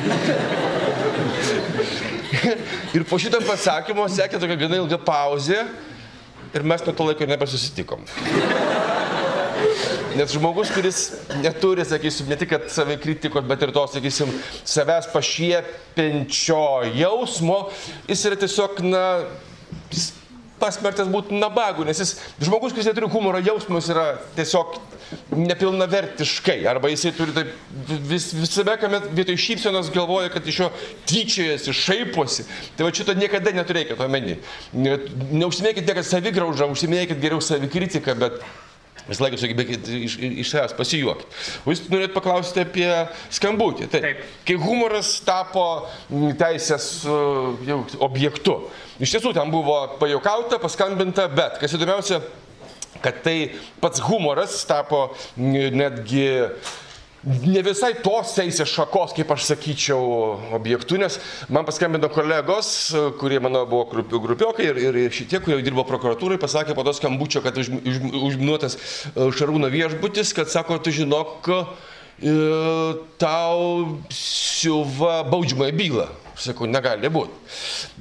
Ir po šitą pasakymą sekė tokia gana ilga pauzė ir mes nuo to laiko nebesusitikom. Nes žmogus, kuris neturi, sakysim, ne tik savikritikos, bet ir to, sakysim, savęs pašiepiančio jausmo, jis yra tiesiog, pasmerktas būti nabagu, nes jis, žmogus, kuris neturi humoro jausmus, yra tiesiog nepilnavertiškai, arba jisai turi taip visame, kame vietoj šypsenos galvoja, kad iš jo tyčiojasi, šaiposi. Tai va šito niekada neturėkit omeny. Neužsimėkit niekad savigraužą, užsimėkit geriau savikritiką, bet visą laiką sugebėkit iš savęs pasijuokit. O jūs norėt paklausyti apie skambutį. Taip. Kai humoras tapo teisės objektu. Iš tiesų, ten buvo pajuokauta, paskambinta, bet kas įdomiausia, kad tai pats humoras tapo netgi ne visai tos teisės šakos, kaip aš sakyčiau, objektų, nes man paskambino kolegos, kurie mano buvo grupiokai ir šitie, kurie dirbo prokuratūrai, pasakė po to skambučio, kad užminuotas Šarūno viešbutis, kad sako, tu žinok, tau siuva baudžiamąją bylą. Sakau, negali būti.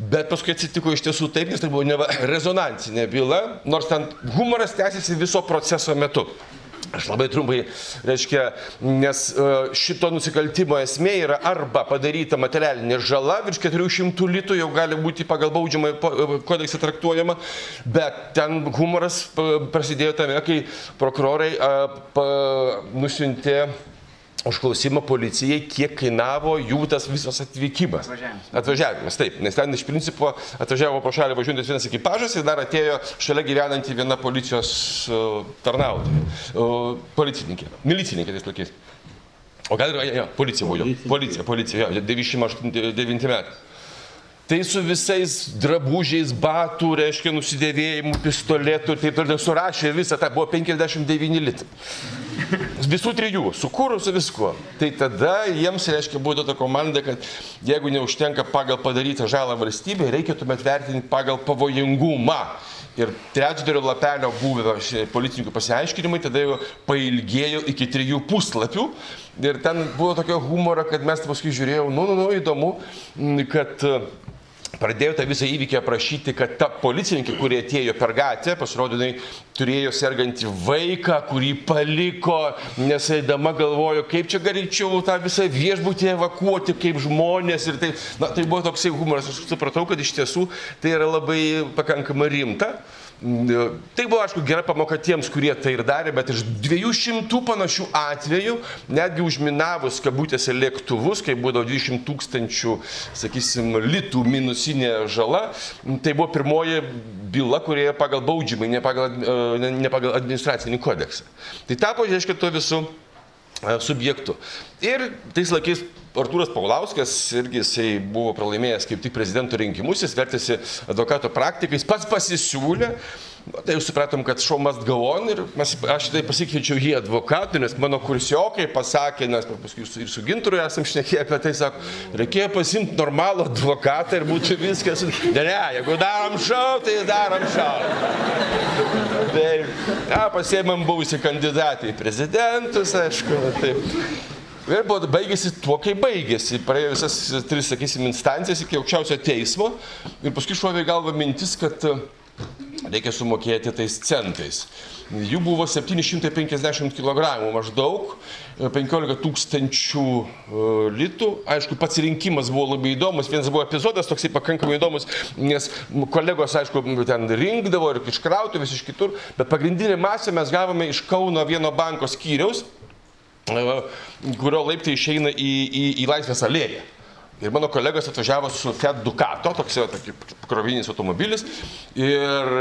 Bet paskui atsitiko iš tiesų taip, nes tai buvo rezonansinė byla, nors ten humoras tęsiasi viso proceso metu. Aš labai trumpai, reiškia, nes šito nusikaltimo esmė yra arba padaryta materialinė žala, virš 400 litų jau gali būti pagal baudžiamąjį kodeksą traktuojama, bet ten humoras prasidėjo tame, kai prokurorai nusiuntė užklausimą policijai, kiek kainavo jų tas visas atvykimas. Atvažiavimas, taip, nes ten iš principo atvažiavo pro šalį važiuojantis vienas ekipažas ir dar atėjo šalia gyvenanti viena policijos tarnautoja, policininkė, milicininkė tais laikais. O gal ir, policija buvo jo, policija, 98-9 metai. Tai su visais drabužiais, batų, reiškia, nusidėvėjimų, pistoletų ir taip ir surašė visą, tai buvo 59 litai. Visų trijų, su kūru, su viskuo. Tai tada jiems, reiškia, buvo ta komanda, kad jeigu neužtenka pagal padarytą žalą valstybei, reikia tuomet vertinti pagal pavojingumą. Ir trečdalio lapelio buvę policininkų pasiaiškinimai tada jau pailgėjo iki 3 puslapių. Ir ten buvo tokio humoro, kad mes paskui žiūrėjau, įdomu, kad pradėjo tą visą įvykį aprašyti, kad ta policininkė, kurie atėjo per gatvę, pasirodo, turėjo sergantį vaiką, kurį paliko, nes eidama galvojo, kaip čia greičiau tą visą viešbutį evakuoti, kaip žmonės ir tai. Na, tai buvo toksai humoras, aš supratau, kad iš tiesų tai yra labai pakankamai rimta. Tai buvo, aišku, gera pamoka tiems, kurie tai ir darė, bet iš 200 panašių atvejų, netgi užminavus kabutėse lėktuvus, kai būdavo 200 000, sakysim, litų minusinė žala, tai buvo pirmoji byla, kurie pagal baudžiamąjį, ne pagal administracinį kodeksą. Tai tapo, reiškia, to visų subjektų. Ir tais laikais Artūras Paulauskas irgi jisai buvo pralaimėjęs kaip tik prezidento rinkimus, jis vertėsi advokato praktikais, pats pasisiūlė, tai jau supratom, kad show must go on ir aš tai pasikeičiau jį advokatą, nes mano kursiokai pasakė, nes paskui ir su Gintaru esam šnekėję apie tai, sako, reikėjo pasimti normalų advokatą ir būtų viskas. Ne, jeigu darom show, tai darom show. Tai pasiėmėm buvusi kandidatį į prezidentus, aišku, taip. Ir baigėsi tuo, kai baigėsi. Praėjo visas 3, sakysim, instancijas iki aukščiausio teismo. Ir paskui šovė galva mintis, kad reikia sumokėti tais centais. Jų buvo 750 kg maždaug, 15 000 litų. Aišku, pats rinkimas buvo labai įdomus. Vienas buvo epizodas toksai pakankamai įdomus, nes kolegos, aišku, ten rinkdavo ir iškrautų vis iš kitur. Bet pagrindinį masę mes gavome iš Kauno vieno banko skyriaus, kurio laiptai išeina į Laisvės alėją. Ir mano kolegos atvažiavo su Fiat Ducato, toks krovinis automobilis, ir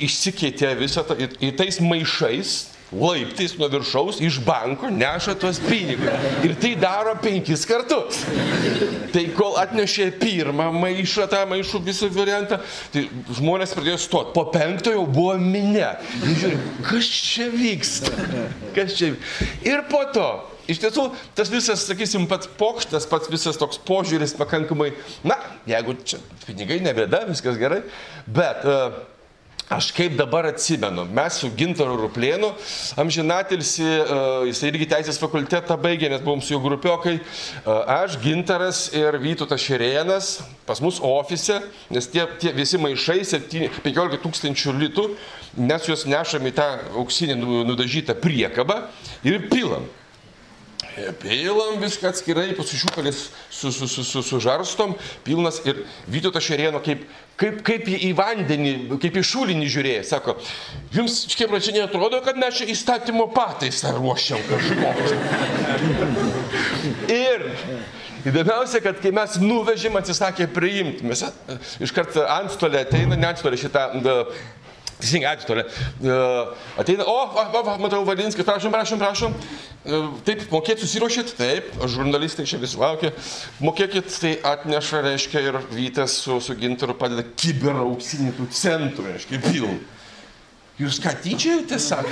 išsikeitė visą tą, ir tais maišais, laiptais nuo viršaus, iš banko neša tuos pinigus. Ir tai daro 5 kartus. Tai kol atnešė pirmą maišą, tą maišų visą variantą, tai žmonės pradėjo stoti. Po 5 jau buvo minia. Ir žiūrė, kas čia vyksta? Kas čia vyksta? Ir po to, iš tiesų, tas visas, sakysim, pats pokštas, pats visas toks požiūris pakankamai, na, jeigu čia pinigai nebėda, viskas gerai, bet aš kaip dabar atsimenu, mes su Gintaru Ruplėnu, amžinatilsi, jisai irgi teisės fakultetą baigė, nes buvom su jo grupiokai, aš, Gintaras ir Vytautas Šerėnas pas mus ofise, nes tie visi maišai, 15 000 litų, mes juos nešam į tą auksinį nudažytą priekabą ir pilam. Pilam viską atskirai, pasišiukalis sužarstom, pilnas ir Vytautas Šerėno kaip į vandenį, kaip į šulinį žiūrėjo, sako, jums šiek tiek neatrodo, kad mes čia įstatymo pataisą ruošiam kažkokį. Ir įdomiausia, kad kai mes nuvežėm, atsisakė priimti, mes iškart antstolė ateina, ne antstolė šitą, teisingai, antstolė, ateina, matau, Valinskas, prašom. Taip, mokėt susiruošėt? Taip, žurnalistai čia visi laukia. Mokėkit, tai atneša, reiškia, ir Vytas su Gintaru padeda kibirą auksinį tų centų, reiškia, pilną. Jūs ką tyčiajate, sako?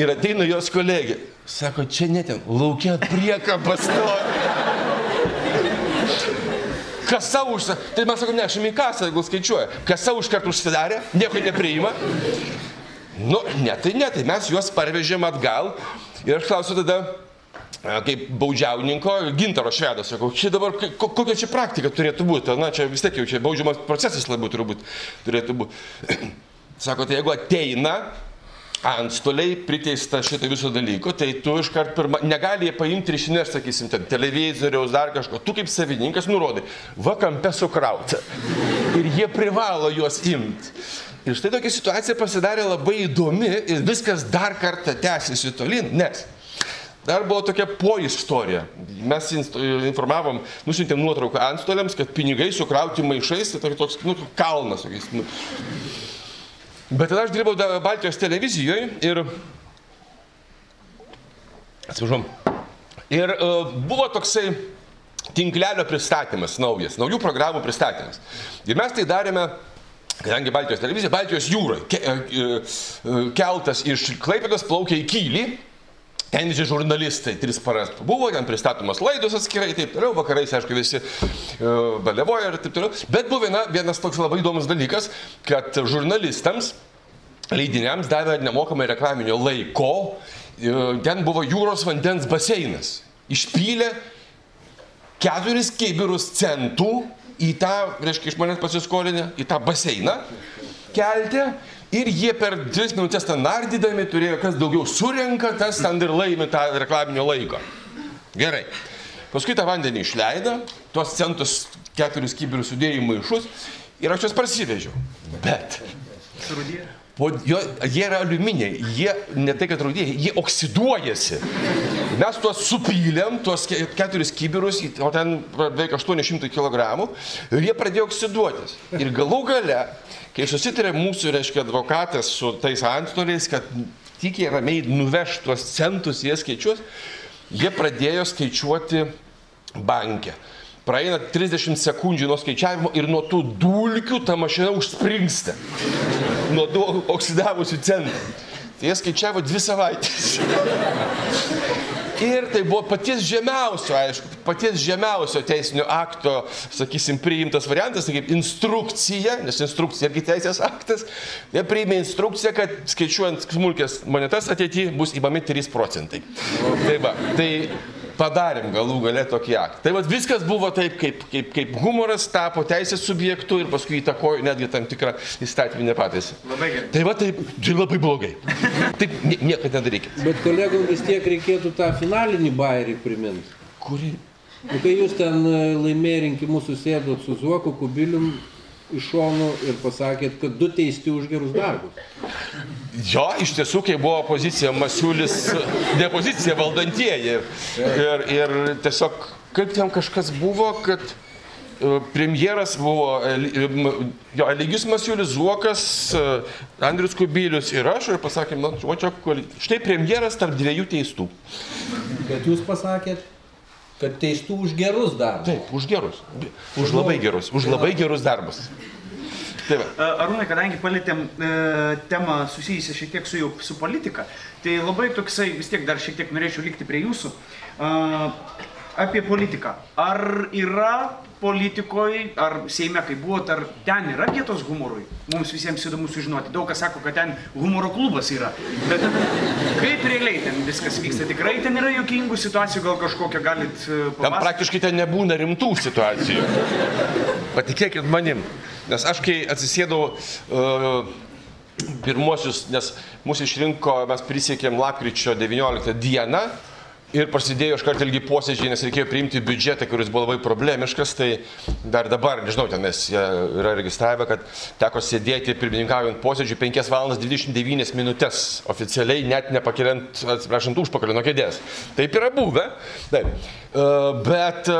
Ir ateina jos kolegė. Sako, čia ne ten, laukia priekabas stovi. Kasa užsidarė, tai mes sakom, nešim į kasą, jeigu skaičiuoja. Kasa užkart užsidarė, nieko nepriima. Nu, ne, tai mes juos parvežėm atgal. Ir aš klausiu tada, kaip baudžiauninko, Gintaro Švedo, sakau, čia dabar, kokia čia praktika turėtų būti? Na, čia vis tiek jau čia baudžiamas procesas labiau turėtų būti. Sako, tai jeigu ateina antstoliai priteista šitą viso dalyko, tai tu iškart negali paimti ir išnešti, sakysim, ten televizoriaus, dar kažko. Tu kaip savininkas nurodai, va kampe sukrauta. Ir jie privalo juos imti. Ir štai tokia situacija pasidarė labai įdomi ir viskas dar kartą tęsiasi tolyn, nes dar buvo tokia istorija. Mes informavom, nusiuntėm nuotrauką antstoliams, kad pinigai sukrauti maišais, tai toks kalnas. Bet tada aš dirbau Baltijos televizijoje ir, atsiprašau, ir buvo toksai tinklelio pristatymas naujas, naujų programų pristatymas. Ir mes tai darėme, kadangi Baltijos televizija, Baltijos jūrai, keltas iš Klaipėdos plaukia į Kylį, ten visi žurnalistai 3 paras buvo, ten pristatomas laidos atskirai, taip toliau, vakarais, aišku, visi baliavoja ir taip toliau. Bet buvo vienas toks labai įdomus dalykas, kad žurnalistams, leidiniams davė nemokamai reklaminio laiko, ten buvo jūros vandens baseinas. Išpylė 4 kibirus centų į tą, reiškia, iš manęs pasiskolinę, į tą baseiną keltę. Ir jie per 2 minutės ten nardydami turėjo, kas daugiau surenka, tas ten ir laimi tą reklaminio laiko. Gerai. Paskui tą vandenį išleido, tuos centus 4 kibirus sudėjo į maišus ir aš juos parsivežiau. Bet jie yra aliuminiai, jie ne tai, kad rūdėjai, jie oksiduojasi. Mes tuos supylėm, tuos 4 kibirus, o ten beveik 800 kg, ir jie pradėjo oksiduotis. Ir galų gale, kai susitarė mūsų, reiškia, advokatas su tais antstoliais, kad tikiai ramiai nuveš tuos centus, jie skaičiuos, jie pradėjo skaičiuoti banke. Praeina 30 sekundžių nuo skaičiavimo ir nuo tų dulkių ta mašina užspringsta. Nuo tų oksidavusių centų. Tai jie skaičiavo 2 savaitės. Ir tai buvo paties žemiausio, aišku, paties žemiausio teisinio akto, sakysim, priimtas variantas, tai kaip instrukcija, nes instrukcija irgi teisės aktas, jie priėmė instrukciją, kad skaičiuojant smulkės monetas ateityje bus įmami 3%. Tai va, tai padarėm galų gale tokį aktą. Tai va, viskas buvo taip, kaip humoras tapo teisės subjektu ir paskui įtakojo netgi tam tikrą įstatyminę pataisą. Labai gerai. Tai va, tai labai blogai. Taip niekad nedarykit. Bet kolegom vis tiek reikėtų tą finalinį bairį priminti. Kurį? Kai jūs ten laimėjo rinkimus, susėdot su Zuoku Kubilium iš šonų ir pasakėt, kad 2 teisti už gerus darbus. Jo, iš tiesų, kai buvo opozicija, Masiulis, ne opozicija, valdantieji. Ir tiesiog, kaip ten kažkas buvo, kad premjeras buvo Eligijus Masiulis, Zuokas, Andrius Kubilius ir aš, ir pasakėm, štai premjeras tarp 2 teistų. Bet jūs pasakėt, kad teistų už gerus darbus. Taip, už gerus. Už labai gerus. Už labai gerus darbus. Taip. Arūnai, kadangi palėtėm temą susijusią šiek tiek su politika, tai labai toksai, vis tiek dar šiek tiek norėčiau likti prie jūsų. Apie politiką. Ar yra politikoje, ar Seime, kai buvo, ar ten yra vietos humorui? Mums visiems įdomu sužinoti. Daug kas sako, kad ten humoro klubas yra. Bet kaip realiai ten viskas vyksta? Tikrai ten yra juokingų situacijų, gal kažkokią galit papasakoti? Ten praktiškai ten nebūna rimtų situacijų. Patikėkit manim. Nes aš kai atsisėdau pirmuosius, nes mūsų išrinko, mes prisiekėm lapkričio 19 dieną, ir prasidėjo iškart ilgi posėdžiai, nes reikėjo priimti biudžetą, kuris buvo labai problemiškas, tai dar dabar, nežinau, ten mes yra registravę, kad teko sėdėti pirmininkaujant posėdžiui 5 valandas 29 minutės, oficialiai net nepakeliant, atsiprašant, užpakalio nuo kėdės. Taip yra buvę, taip. Bet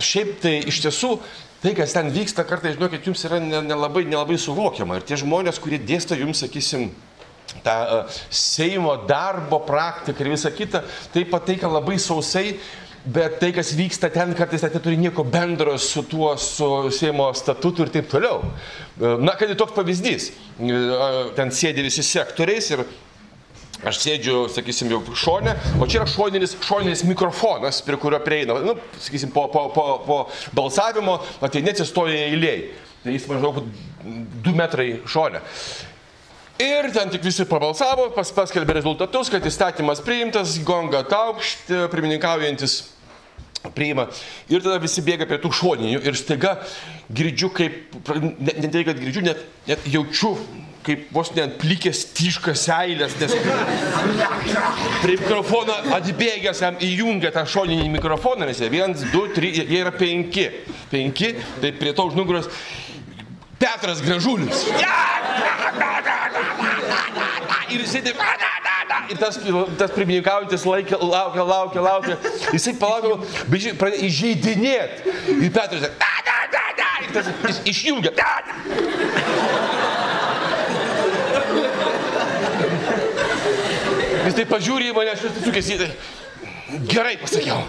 šiaip tai iš tiesų, tai, kas ten vyksta, kartais, žinokit, jums yra nelabai suvokiama. Ir tie žmonės, kurie dėsto jums, sakysim, tą Seimo darbo praktiką ir visą kitą, tai pateikia labai sausai, bet tai, kas vyksta ten, kartais neturi nieko bendro su tuo, su Seimo statutu ir taip toliau. Na, kad toks pavyzdys, ten sėdi visi sektoriais ir aš sėdžiu, sakysim, jau šone, o čia yra šoninis mikrofonas, prie kurio prieina, nu, sakysim, po balsavimo, ateini atsistoja eilėj. Tai jis maždaug 2 metrai šone. Ir ten tik visi pabalsavo, paskelbė rezultatus, kad įstatymas priimtas, gonga taukšt, pirmininkaujantis priima. Ir tada visi bėga prie tų šoninių ir staiga girdžiu, kaip, ne tai, kad girdžiu, net jaučiu kaip vos ne ant plikės tyškas seilės, nes prie mikrofoną atbėgęs jam įjungia tą šoninį mikrofoną, nes jie 1, 2, 3, jie yra 5. 5, tai prie to už nugaros Petras Gražulis. Ir jisai taip... Ir tas pirmininkaujantis laukia. Jisai palaukia, bet pradėjo įžeidinėti. Ir Petras ir tas išjungia. Jis taip pažiūrė į mane, aš atsisukęs į tai. Gerai pasakiau.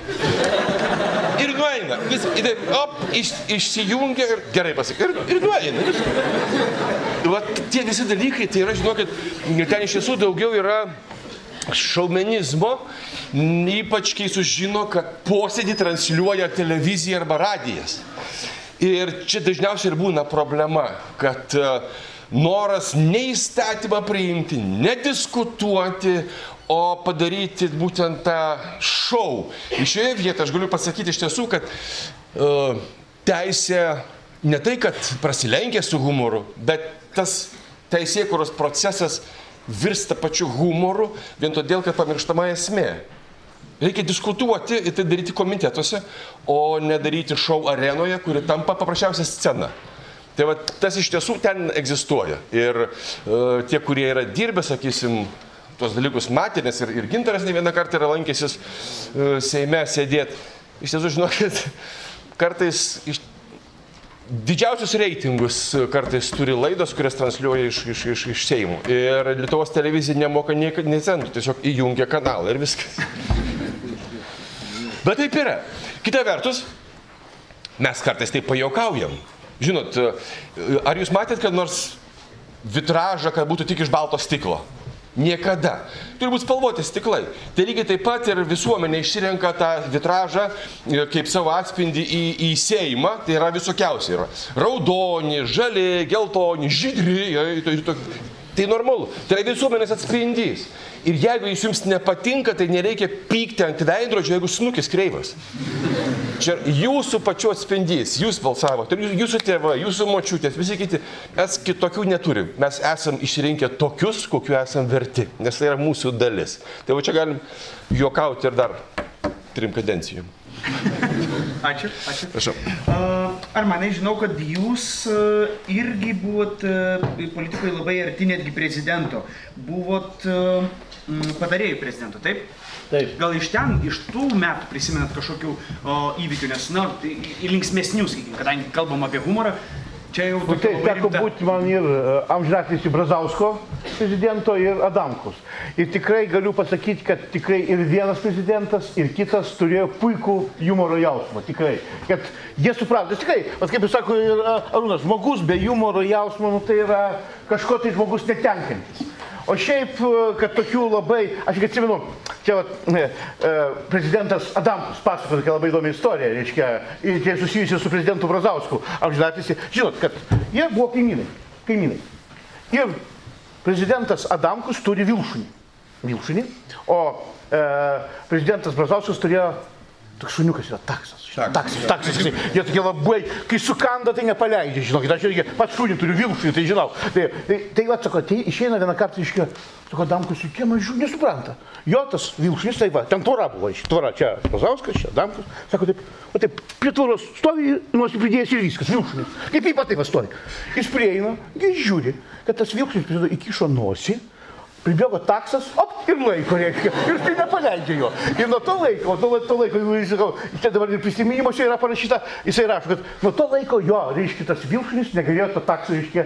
Ir nueina. Jis taip, išsijungia ir gerai pasakiau. Ir nueina. Va, tie visi dalykai, tai yra, žinokit, ten iš tiesų daugiau yra šaumenizmo, ypač kai sužino, kad posėdį transliuoja televizija arba radijas. Ir čia dažniausiai ir būna problema, kad noras ne įstatymą priimti, nediskutuoti, o padaryti būtent tą šou. Ir šioje vietoje aš galiu pasakyti iš tiesų, kad teisė ne tai, kad prasilenkia su humoru, bet tas teisėkūros procesas virsta pačiu humoru, vien todėl, kad pamirštama esmė. Reikia diskutuoti ir tai daryti komitetuose, o nedaryti šou arenoje, kuri tampa paprasčiausia scena. Tai va, tas iš tiesų ten egzistuoja. Ir tie, kurie yra dirbę, sakysim, tuos dalykus matė, nes ir Gintaras ne vieną kartą yra lankęsis Seime sėdėti. Iš tiesų, žinokit, kartais didžiausius reitingus kartais turi laidos, kurias transliuoja iš Seimų. Ir Lietuvos televizija nemoka nei centų, tiesiog įjungia kanalą ir viskas. Bet taip yra. Kita vertus, mes kartais taip pajuokaujam. Žinot, ar jūs matėt, kad nors vitražą, kad būtų tik iš balto stiklo? Niekada. Turi būti spalvoti stiklai. Tai lygiai taip pat ir visuomenė išsirenka tą vitražą kaip savo atspindį į Seimą. Tai yra visokiausiai. Yra raudoni, žali, geltoni, žydri. Tai normalu. Tai yra visuomenės atspindys. Ir jeigu jums nepatinka, tai nereikia pykti ant veidrodžio, jeigu snukis kreivas. Čia jūsų pačių atspindys. Jūs balsavote. Jūsų tėvai, jūsų močiutės, visi kiti. Mes kitokių neturim. Mes esam išrinkę tokius, kokiu esam verti. Nes tai yra mūsų dalis. Tai va čia galim juokauti ir dar 3 kadencijų. Ačiū. Prašau. Ar manai, žinau, kad jūs irgi buvot politikoje labai arti netgi prezidento. Buvot patarėjų prezidento, taip? Taip. Gal iš ten, iš tų metų prisimenat kažkokių įvykių, nes, na, linksmesnių, sakykim, kadangi kalbam apie humorą, čia jau tokia Taip, teko būti man ir amžinatilsį Brazausko prezidento ir Adamkus. Ir tikrai galiu pasakyti, kad tikrai ir vienas prezidentas, ir kitas turėjo puikų humoro jausmą, tikrai. Kad jie suprato, tikrai, kaip jūs sako ir Arūnas, žmogus be humoro jausmo, tai yra kažko tai žmogus netenkantis. O šiaip, kad tokių labai, aš atsimenu, čia prezidentas Adamkus pasakojo tokią labai įdomią istoriją, reiškia, ir čia susijusi su prezidentu Brazausku. Amžinatilsį, žinot, kad jie buvo kaimynai. Ir prezidentas Adamkus turi vilšunį, o prezidentas Brazauskas turėjo toks šuniukas, yra taksas. Taksas. Jie tokie labai, kai sukanda, tai nepaleidžia, žinokit, aš irgi pats šunį turiu vilšunį, tai žinau. Tai va, sako, tai išeina vieną kartą, iškia, sako, Adamkus, jie man nesupranta. Jo tas vilšunis, tai va, ten tvora buvo, tvora, čia Brazauskas, čia Adamkus, sako, taip, prie tvoros stovi, nuosi pridėjęs ir viskas, vilšunis. Kaip ypač taip va stovi. Jis prieina, jis žiūri, kad tas vilšunis įkišo nosį, pribėgo taksas, ir laiko, reiškia, ir tai nepaleidžia jo. Ir nuo to laiko, čia dabar ir prisiminimuose yra parašyta, jisai rašo, kad nuo to laiko jo, reiškia, tas vilšunis negalėjo to takso, reiškia,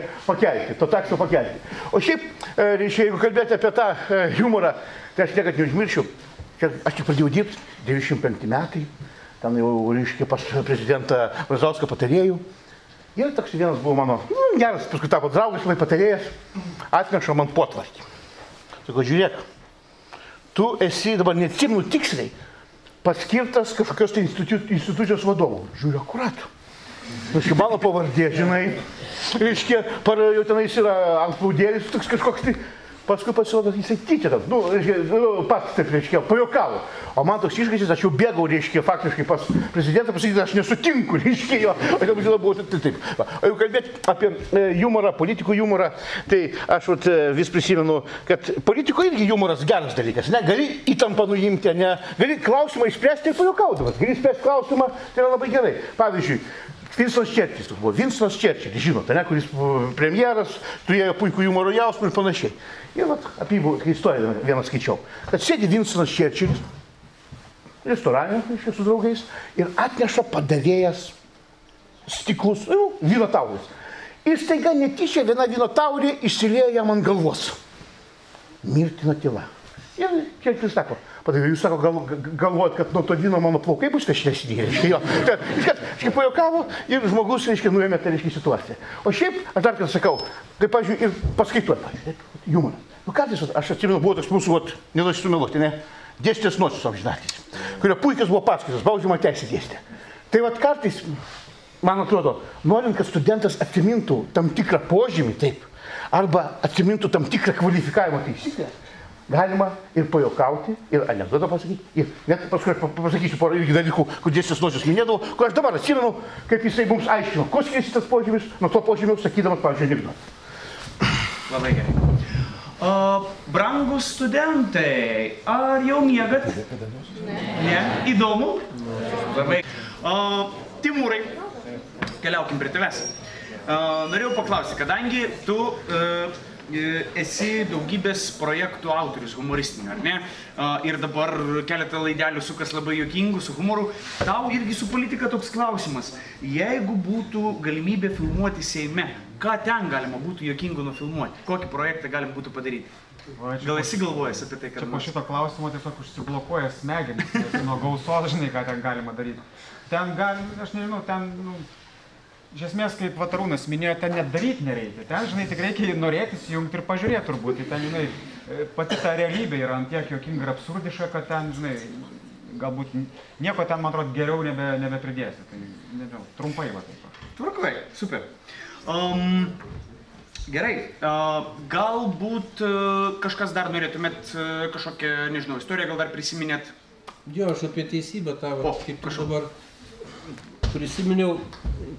pakelti. O šiaip, reiškia, jeigu kalbėti apie tą humorą, tai aš niekad neužmiršiu. Aš tik pradėjau dirbti, 95 metai, ten jau, reiškia, pas prezidentą Brazauską patarėjų. Ir toks vienas buvo mano, geras, paskui tapo draugas, labai patarėjas, atneša man potvarkį. Sako, žiūrėk, tu esi dabar neatsimenu tiksliai paskirtas kažkokios tai institucijos vadovų. Žiūrėk, akurat. Reiškia, mano pavardė, žinai, reiškia, jau tenais yra antspaudėlis, toks kažkoks tai, paskui pasirodo, jisai tyčia, pats taip, reiškia, pajokavo. O man toks išgaisis, aš jau bėgau, reiškia, faktiškai pas prezidentą pasakyti, aš nesutinku, reiškia jo, o jau buvo taip. O jau kalbėti apie humorą, politikų humorą, tai aš vis prisimenu, kad politiko irgi humoras geras dalykas, ne, gali įtampą nuimti, ne, gali klausimą išspręsti ir pajokaudamas, gali išspręsti klausimą, tai yra labai gerai. Pavyzdžiui, Vinstonas Čerčilis, žinote, ne, kuris premjeras, turėjo puikų humoro jausmą ir panašiai. Ir vat, apie istoriją vieną skaičiau, kad sėdi Vinstonas Čerčilis restorane, reiškia, su draugais, ir atneša padavėjas stiklus, vyno taurės. Ir staiga netyčia viena vyno taurė išsilieja jam ant galvos. Mirtina tyla. Ir Čerčilis sako, padavėjai, jūs sako, galvojat, kad nuo to vyno mano plaukai bus vešlesni, reiškia, jo. Reiškia, pajokavo ir žmogus, reiškia, nuėmė tą, reiškia, situaciją. O šiaip, aš dar kartą sakau, tai, pavyzdžiui, ir paskaituot, pavyzdžiui, humoras. Nu, kartais, aš atsimenu, buvo toks mūsų, nenoriu sumeluoti, ne, dėstės Nosius amžinatis, kurio puikios buvo paskaitos, baudžiamą teisę dėstė. Tai vat kartais, man atrodo, norint, kad studentas atsimintų tam tikrą požymį, taip, arba atsimintų tam tikrą kvalifikavimo taisyklę, galima ir pajokauti, ir anekdotą pasakyti, ir net paskui aš pasakysiu porą irgi dalykų, kur dėstės Nosius minėdavo, kur aš dabar atsimenu, kaip jisai mums aiškino, ko skiriasi tas požymis, nuo to požymio sakydamas, pavyzdžiui, anekdotą. Labai gerai. Brangus studentai, ar jau miegat? Ne. Įdomu? Labai. Timūrai, keliaukim prie tavęs. Norėjau paklausyti, kadangi tu esi daugybės projektų autorius humoristinių, ar ne? Ir dabar keletą laidelių sukas labai juokingų su humoru. Tau irgi su politika toks klausimas. Jeigu būtų galimybė filmuoti Seime, ką ten galima būtų juokingų nufilmuoti? Kokį projektą galima būtų padaryti? Gal esi galvojęs apie tai, kad... Čia po šito klausimo tiesiog užsiblokuoja smegenis, nuo gausos, žinai, ką ten galima daryti. Ten galima, aš nežinau, ten... Iš esmės, kaip Vatarūnas minėjo, ten net daryti nereikia. Ten, žinai, tik reikia norėti įsijungti ir pažiūrėti turbūt. Ten, žinai, pati ta realybė yra ant tiek juokinga ir absurdiška, kad ten, žinai, galbūt nieko ten, man atrodo, geriau nebepridėsi. Tai, nežinau, trumpai va taip. Tvarkoj, super. Gerai, galbūt kažkas dar norėtumėt kažkokią, nežinau, istoriją gal dar prisiminėt? Jo, aš apie teisybę tavo, kaip tu dabar prisiminiau,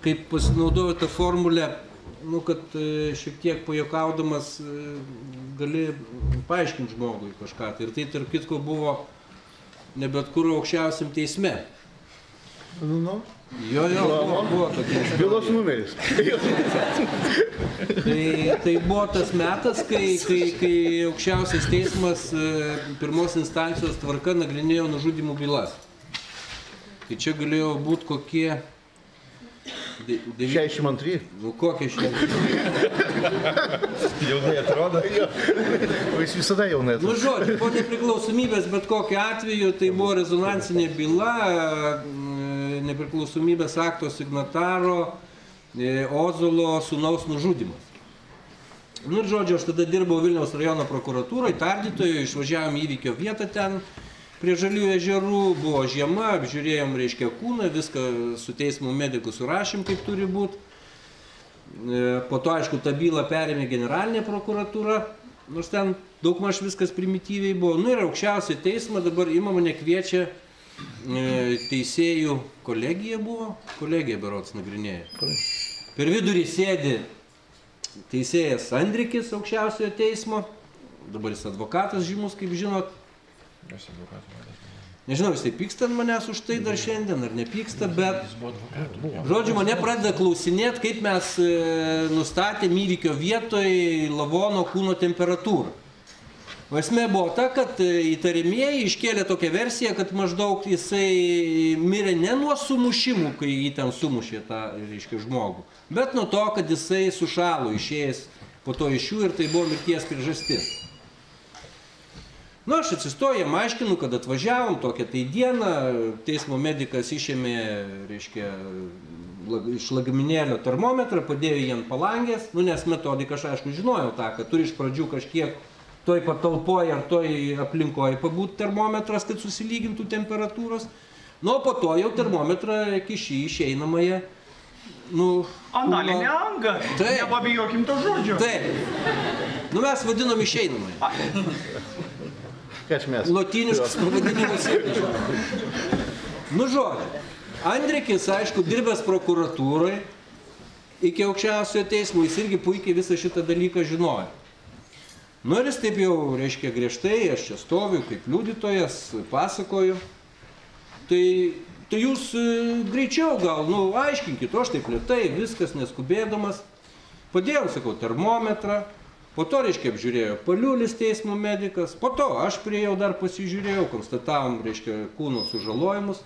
kaip pasinaudojau tą formulę, nu, kad šiek tiek pajokaudamas gali paaiškinti žmogui kažką. Ir tai, tarp kitko, buvo ne bet kur aukščiausiam teisme. Jo, buvo tokia. Bylos numeris. Tai buvo tas metas, kai aukščiausias teismas pirmos instancijos tvarka nagrinėjo nužudymų bylas. Tai čia galėjo būti kokie... 62. Nu, kokie 62? Jaunai atrodo. Jis visada jaunai atrodo. Nu, žodžiu, po nepriklausomybės bet kokiu atveju tai buvo rezonansinė byla, nepriklausomybės akto signataro Ozolo sūnaus nužudymas. Nu, ir žodžiu, aš tada dirbau Vilniaus rajono prokuratūroje, tardytojo, išvažiavom į įvykio vietą ten, prie Žalių ežerų, buvo žiema, apžiūrėjom, reiškia, kūną, viską su teismo mediku surašėm, kaip turi būti. Po to, aišku, tą bylą perėmė generalinė prokuratūra, nors ten daugmaž viskas primityviai buvo. Nu ir aukščiausią teismą dabar ima mane kviečia teisėjų kolegija buvo, kolegija berods nagrinėja. Per vidurį sėdi teisėjas Andrikis aukščiausiojo teismo, dabar jis advokatas žymus, kaip žinot. Nežinau, jisai pyksta ant manęs už tai dar šiandien, ar nepyksta, bet žodžiu, mane pradeda klausinėti, kaip mes nustatėm įvykio vietoje lavono kūno temperatūrą. O esmė buvo ta, kad įtarimieji iškėlė tokią versiją, kad maždaug jisai mirė ne nuo sumušimų, kai jį ten sumušė tą, reiškia, žmogų, bet nuo to, kad jisai sušalo išėjęs po to iš jų ir tai buvo mirties priežastis. Nu, aš atsistoju, jam aiškinu, kad atvažiavom tokią tai dieną, teismo medikas išėmė, reiškia, iš lagaminėlio termometrą, padėjo jį ant palangės, nu, nes metodiką aš, aišku, žinojau tą, kad turi iš pradžių kažkiek toj patalpoje ar toj aplinkoje pabūti termometras, kad susilygintų temperatūros. Nu, po to jau termometrą kiši išeinamąją, nu... Analinė anga, nepabijokim to žodžio. Taip. Nu, mes vadinom išeinamai. Kas mes? Lotyniškas pavadinimas. Nu, žodžiu, Andrikis, aišku, dirbęs prokuratūrai iki aukščiausiojo teismo, jis irgi puikiai visą šitą dalyką žinojo. Nu, ir jis taip jau, reiškia, griežtai, aš čia stoviu kaip liudytojas, pasakoju. Tai jūs greičiau gal, nu, aiškinkit, aš taip lėtai, viskas neskubėdamas. Padėjau, sakau, termometrą, po to, reiškia, apžiūrėjo Paliulis teismo medikas, po to aš priėjau dar pasižiūrėjau, konstatavom, reiškia, kūno sužalojimus.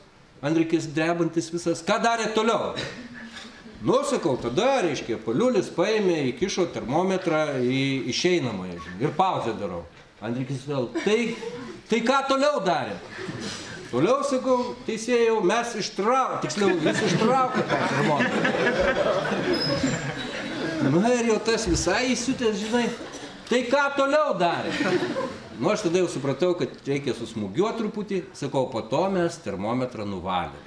Andrikis drebantis visas, ką darė toliau? Nu, sakau, tada, reiškia, Paliulis paėmė, įkišo termometrą į išeinamąją ir pauzę darau. Andrikis vėl, tai ką toliau darė? Toliau, sakau, teisėjau, mes tiksliau, jis ištraukė tą termometrą. Nu, ir jau tas visai įsiutęs, žinai, tai ką toliau darė? Nu, aš tada jau supratau, kad reikia susmūgiuoti truputį, sakau, po to mes termometrą nuvalėm.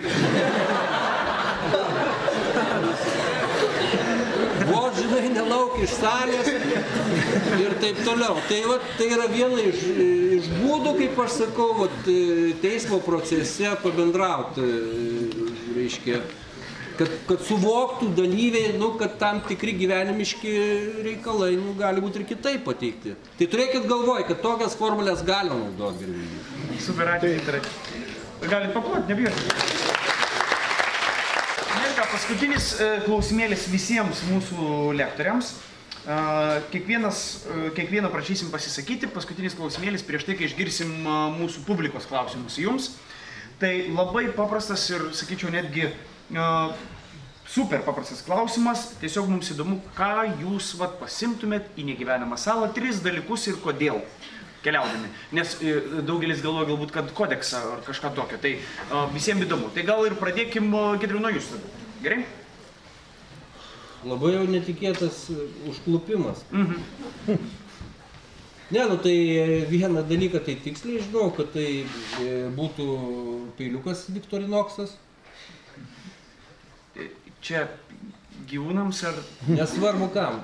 Vos, žinai, nelauk iš salės ir taip toliau. Tai, tai yra viena iš būdų, kaip aš sakau, teismo procese pabendrauti, reiškia, kad suvoktų dalyviai, nu, kad tam tikri gyvenimiški reikalai, nu, gali būti ir kitaip pateikti. Tai turėkit galvoj, kad tokias formulės galima naudoti, gerbėjai. Super, ačiū. Galit paploti, nebijoti. Paskutinis klausimėlis visiems mūsų lektoriams. Kiekvieną prašysim pasisakyti. Paskutinis klausimėlis prieš tai, kai išgirsim mūsų publikos klausimus jums. Tai labai paprastas ir, sakyčiau, netgi super paprastas klausimas. Tiesiog mums įdomu, ką jūs pasimtumėt į negyvenamą salą, 3 dalykus ir kodėl keliaudami. Nes daugelis galvoja galbūt, kad kodeksą ar kažką tokio. Tai visiems įdomu. Tai gal ir pradėkim, Giedriau, nuo jūsų. Gerai? Labai jau netikėtas užklupimas. Ne, nu tai vieną dalyką tai tiksliai žinau, kad tai būtų peiliukas Victorinoxas. Čia gyvūnams ar... Nesvarbu kam.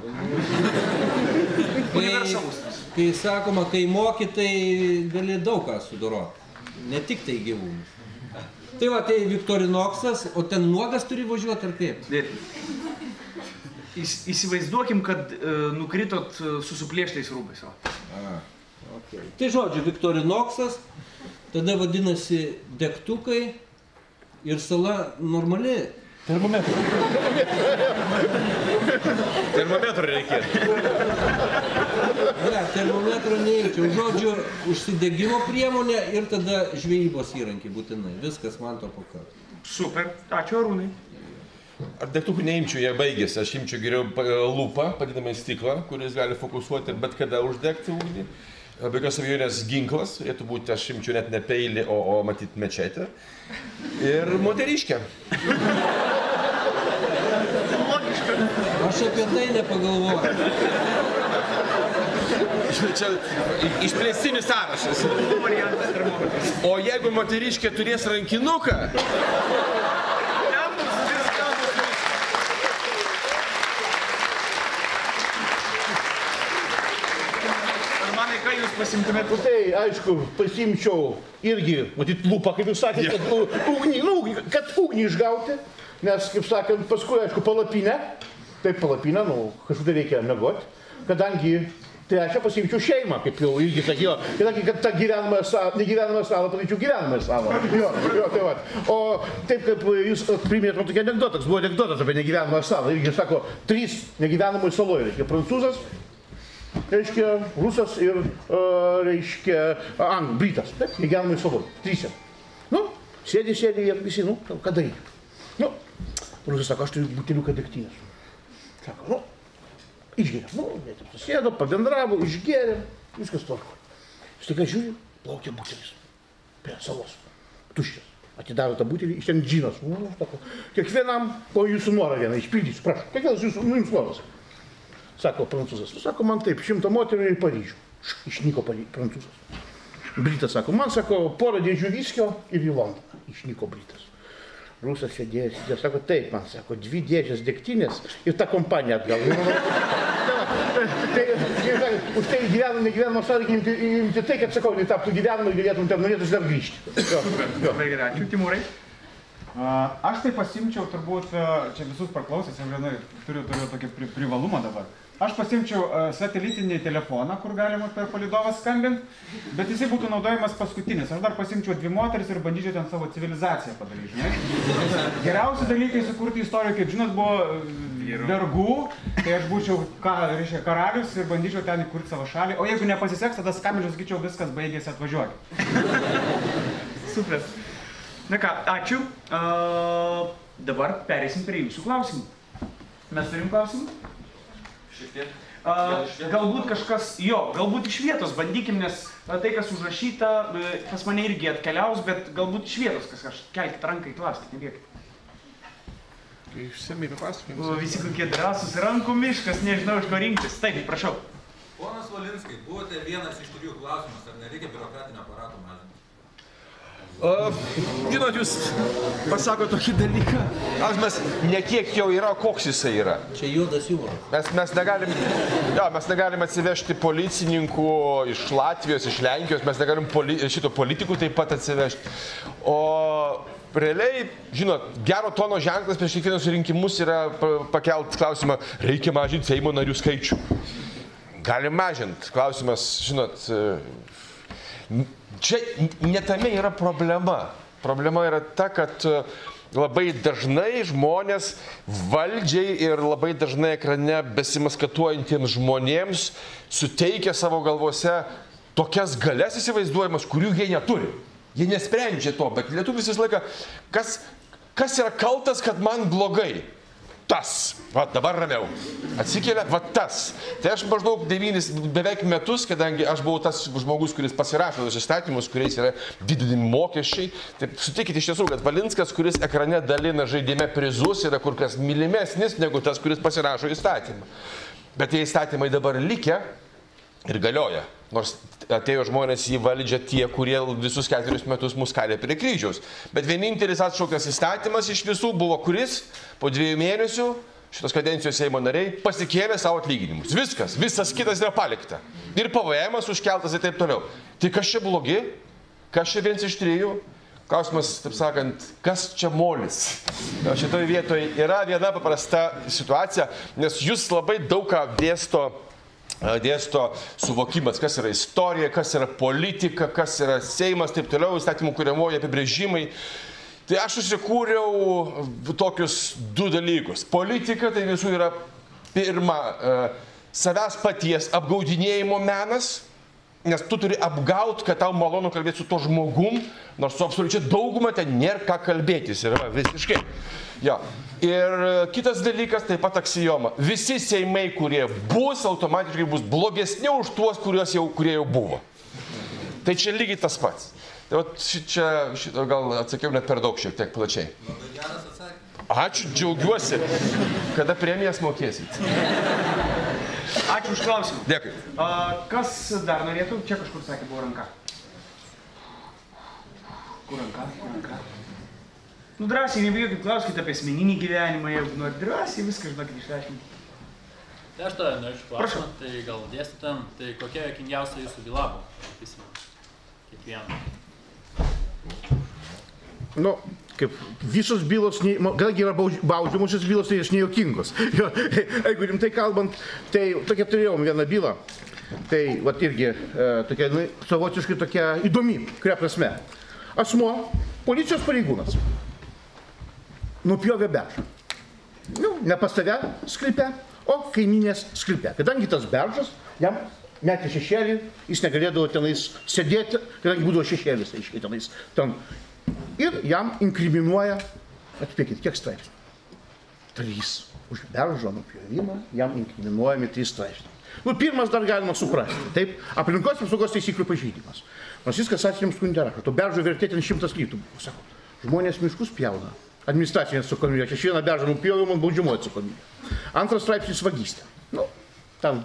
Kai sakoma, kai moki, tai gali daug ką sudoroti. Ne tik tai gyvūnus. Tai va, tai Victorinoxas, o ten nuogas turi važiuoti ar kaip? Įsivaizduokim, kad nukritot su suplėštais rūbais. Okay. Tai žodžiu, Victorinoxas, tada vadinasi degtukai ir sala normali. Termometrų. Termometrų reikėtų. Ne, termometrų neįčiau. Žodžiu, užsidegimo priemonė ir tada žvejybos įrankiai būtinai. Viskas man to pakanka. Super. Ačiū, Arūnai. Ar degtukų neimčiau, jie baigėsi. Aš imčiau geriau lupą, padidamą stiklą, kuris gali fokusuoti ir bet kada uždegti ugnį. Be jokios abejonės ginklas, turėtų būti, aš imčiau net ne peilį, o matyt mečetę. Ir moteriškę. Aš apie tai nepagalvoju. Čia išplėstinis sąrašas. O jeigu moteriškė turės rankinuką... Ką jūs pasimtumėt? Tai, aišku, pasimčiau irgi, matyt, lupą, kaip jūs sakėte, kad ugnį išgauti, nes, kaip sakant, paskui, aišku, palapinę, taip palapinę, nu, kažkur reikia mėgoti, kadangi, tai aš pasimčiau šeimą, kaip jau irgi sakiau, kadangi, kad tą negyvenamą salą padaryčiau gyvenamą salą. Jo, tai va. O taip, kaip jūs priminėt man tokį anekdotas, buvo anekdotas apie negyvenamą salą, irgi sako, 3 negyvenamoj saloje, reiškia, prancūzas, reiškia, rusas ir, reiškia, britas, taip, negyvenamai saloj, 3. Nu, sėdi ir visi, nu, ką daryti? Nu, rusas sako, aš turiu buteliuką degtinės. Sako, nu, išgėrėm, nu, susėdo, pabendravo, išgėrėm, viskas tvarko. Staiga žiūri, plaukia butelis, prie salos, tuščias. Atidaro tą butelį, iš ten džinas. Nu, sako, kiekvienam po jūsų norą vieną išpildysiu, prašau, kiekvienas jūsų, nu, jums noras. Sako prancūzas, sako, man taip, 100 moterų į Paryžių. Išnyko prancūzas. Britas sako, man sako, 1 dėžių viskio ir į Londoną. Išnyko Britas. Rusas sėdėjęs, sako, taip, man sako, 2 dėžės degtinės ir tą kompaniją atgal. už tai negyvenimo sąlygį imti tai, kad sakau, netaptų gyvenimą ir galėtum ten norėtų dar grįžti. Labai gerai, ačiū, Timūrai. Aš tai pasimčiau turbūt, čia visus praklausęs, turiu tokį privalumą dabar. Aš pasimčiau satelitinį telefoną, kur galima per palydovą skambinti, bet jisai būtų naudojamas paskutinis. Aš dar pasimčiau 2 moteris ir bandyčiau ten savo civilizaciją padaryti, žinai. Geriausi dalykai sukurti istoriją, kaip žinot, buvo vergų, tai aš būčiau karalius ir bandyčiau ten įkurti savo šalį. O jeigu nepasiseks, tada skambinčiau, sakyčiau, viskas baigėsi, atvažiuokit. Super. Na ką, ačiū. Dabar pereisim prie jūsų klausimų. Mes turim klausimų? Šiek tiek. Galbūt kažkas, galbūt iš vietos bandykim, nes tai, kas užrašyta, pas mane irgi atkeliaus, bet galbūt iš vietos kas kelkit ranką į klausimą, nebėkit. Išsamiai papasakojim. Visi kokie drąsūs, rankų miškas, nežinau iš ko rinktis. Taip, prašau. Ponas Valinskai, buvote vienas iš 3 klausimas, ar nereikia biurokratinio aparato mažinti? Žinot, jūs pasako tokį dalyką. Klausimas, ne kiek jau yra, koks jisai yra. Čia juodas jūras. Mes negalim atsivežti policininkų iš Latvijos, iš Lenkijos, mes negalim šito politikų taip pat atsivežti. O realiai, žinot, gero tono ženklas prieš kiekvienus rinkimus yra pakelt klausimą, reikia mažinti Seimo narių skaičių. Galim mažinti. Klausimas, žinot, čia netame yra problema. Problema yra ta, kad labai dažnai žmonės valdžiai ir labai dažnai ekrane besimaskatuojantiems žmonėms suteikia savo galvose tokias galias įsivaizduojamas, kurių jie neturi. Jie nesprendžia to, bet lietuvis visą laiką, kas yra kaltas, kad man blogai? Tas. Va, dabar ramiau. Atsikėlė, va tas. Tai aš maždaug beveik metus, kadangi aš buvau tas žmogus, kuris pasirašo tos įstatymus, kuriais yra didinami mokesčiai. Tai sutikite iš tiesų, kad Valinskas, kuris ekrane dalina žaidime prizus, yra kur kas mylimesnis negu tas, kuris pasirašo įstatymą. Bet tie įstatymai dabar likę ir galioja. Nors atėjo žmonės į valdžią tie, kurie visus 4 metus mus kalė prie kryžiaus. Bet vienintelis atšauktas įstatymas iš visų buvo, kuris po 2 mėnesių šitos kadencijos Seimo nariai pasikėlė savo atlyginimus. Visas kitas yra palikta. Ir PVM-as užkeltas ir taip toliau. Tai kas čia blogi? Kas čia 1 iš 3? Klausimas, taip sakant, kas čia molis? Šitoje vietoje yra viena paprasta situacija, nes jūs labai daug ką dėsto suvokimas, kas yra istorija, kas yra politika, kas yra Seimas, taip toliau, įstatymų kuriamoji apibrėžimai. Tai aš susikūriau tokius 2 dalykus. Politika tai visų yra pirma, savęs paties apgaudinėjimo menas, nes tu turi apgauti, kad tau malonu kalbėti su to žmogum, nors su absoliučiai dauguma ten nėra ką kalbėtis, yra visiškai. Ja. Ir kitas dalykas, taip pat aksijoma. Visi seimai, kurie bus, automatiškai bus blogesni už tuos, kurie jau buvo. Tai čia lygiai tas pats. Tai šitą gal atsakiau net per daug, šiek tiek plačiai. Labai geras atsakymas. Ačiū, džiaugiuosi. Kada premijas mokėsit? Ačiū už klausimą. Dėkui. Kas dar norėtų? Čia kažkur sakė, buvo ranka. Kur ranka? Nu, drąsiai, nebijokit, klauskite apie asmeninį gyvenimą, jeigu nori drąsiai, viską žinokit išaiškinti. Tai aš tave norėčiau klausimą, tai gal dėstytam, tai kokia juokingiausia jūsų byla buvo? Kiekvieną. Nu, kaip visos bylos, kadangi yra baudžiamosios bylos, tai jos nejuokingos. Jeigu rimtai kalbant, tai tokia turėjom vieną bylą, tai vat irgi tokia, savotiškai tokia įdomi, kuria prasme. Asmuo, policijos pareigūnas, nupjovė beržą. Ne pas tave sklype, o kaiminės sklype. Kadangi tas beržas jam metė šešėlį, jis negalėdavo tenais sėdėti, kadangi būdavo šešėlis, aiškiai tenais. Ir jam inkriminuoja, atspėkit, kiek straipsnių? 3. Už beržo nupjovimą jam inkriminuojami 3 straipsniai. Nu, pirmas dar galima suprasti, taip, aplinkos apsaugos taisyklių pažeidimas. Nors viskas atsijams skundė rašo, to beržo vertė ten 100 litų buvo, sako. Žmonės miškus pjauna, administracinė atsakomybė, aš vieną beržą nupjoviau, man baudžiamoji atsakomybė. 2 straipsnis vagystė, nu, ten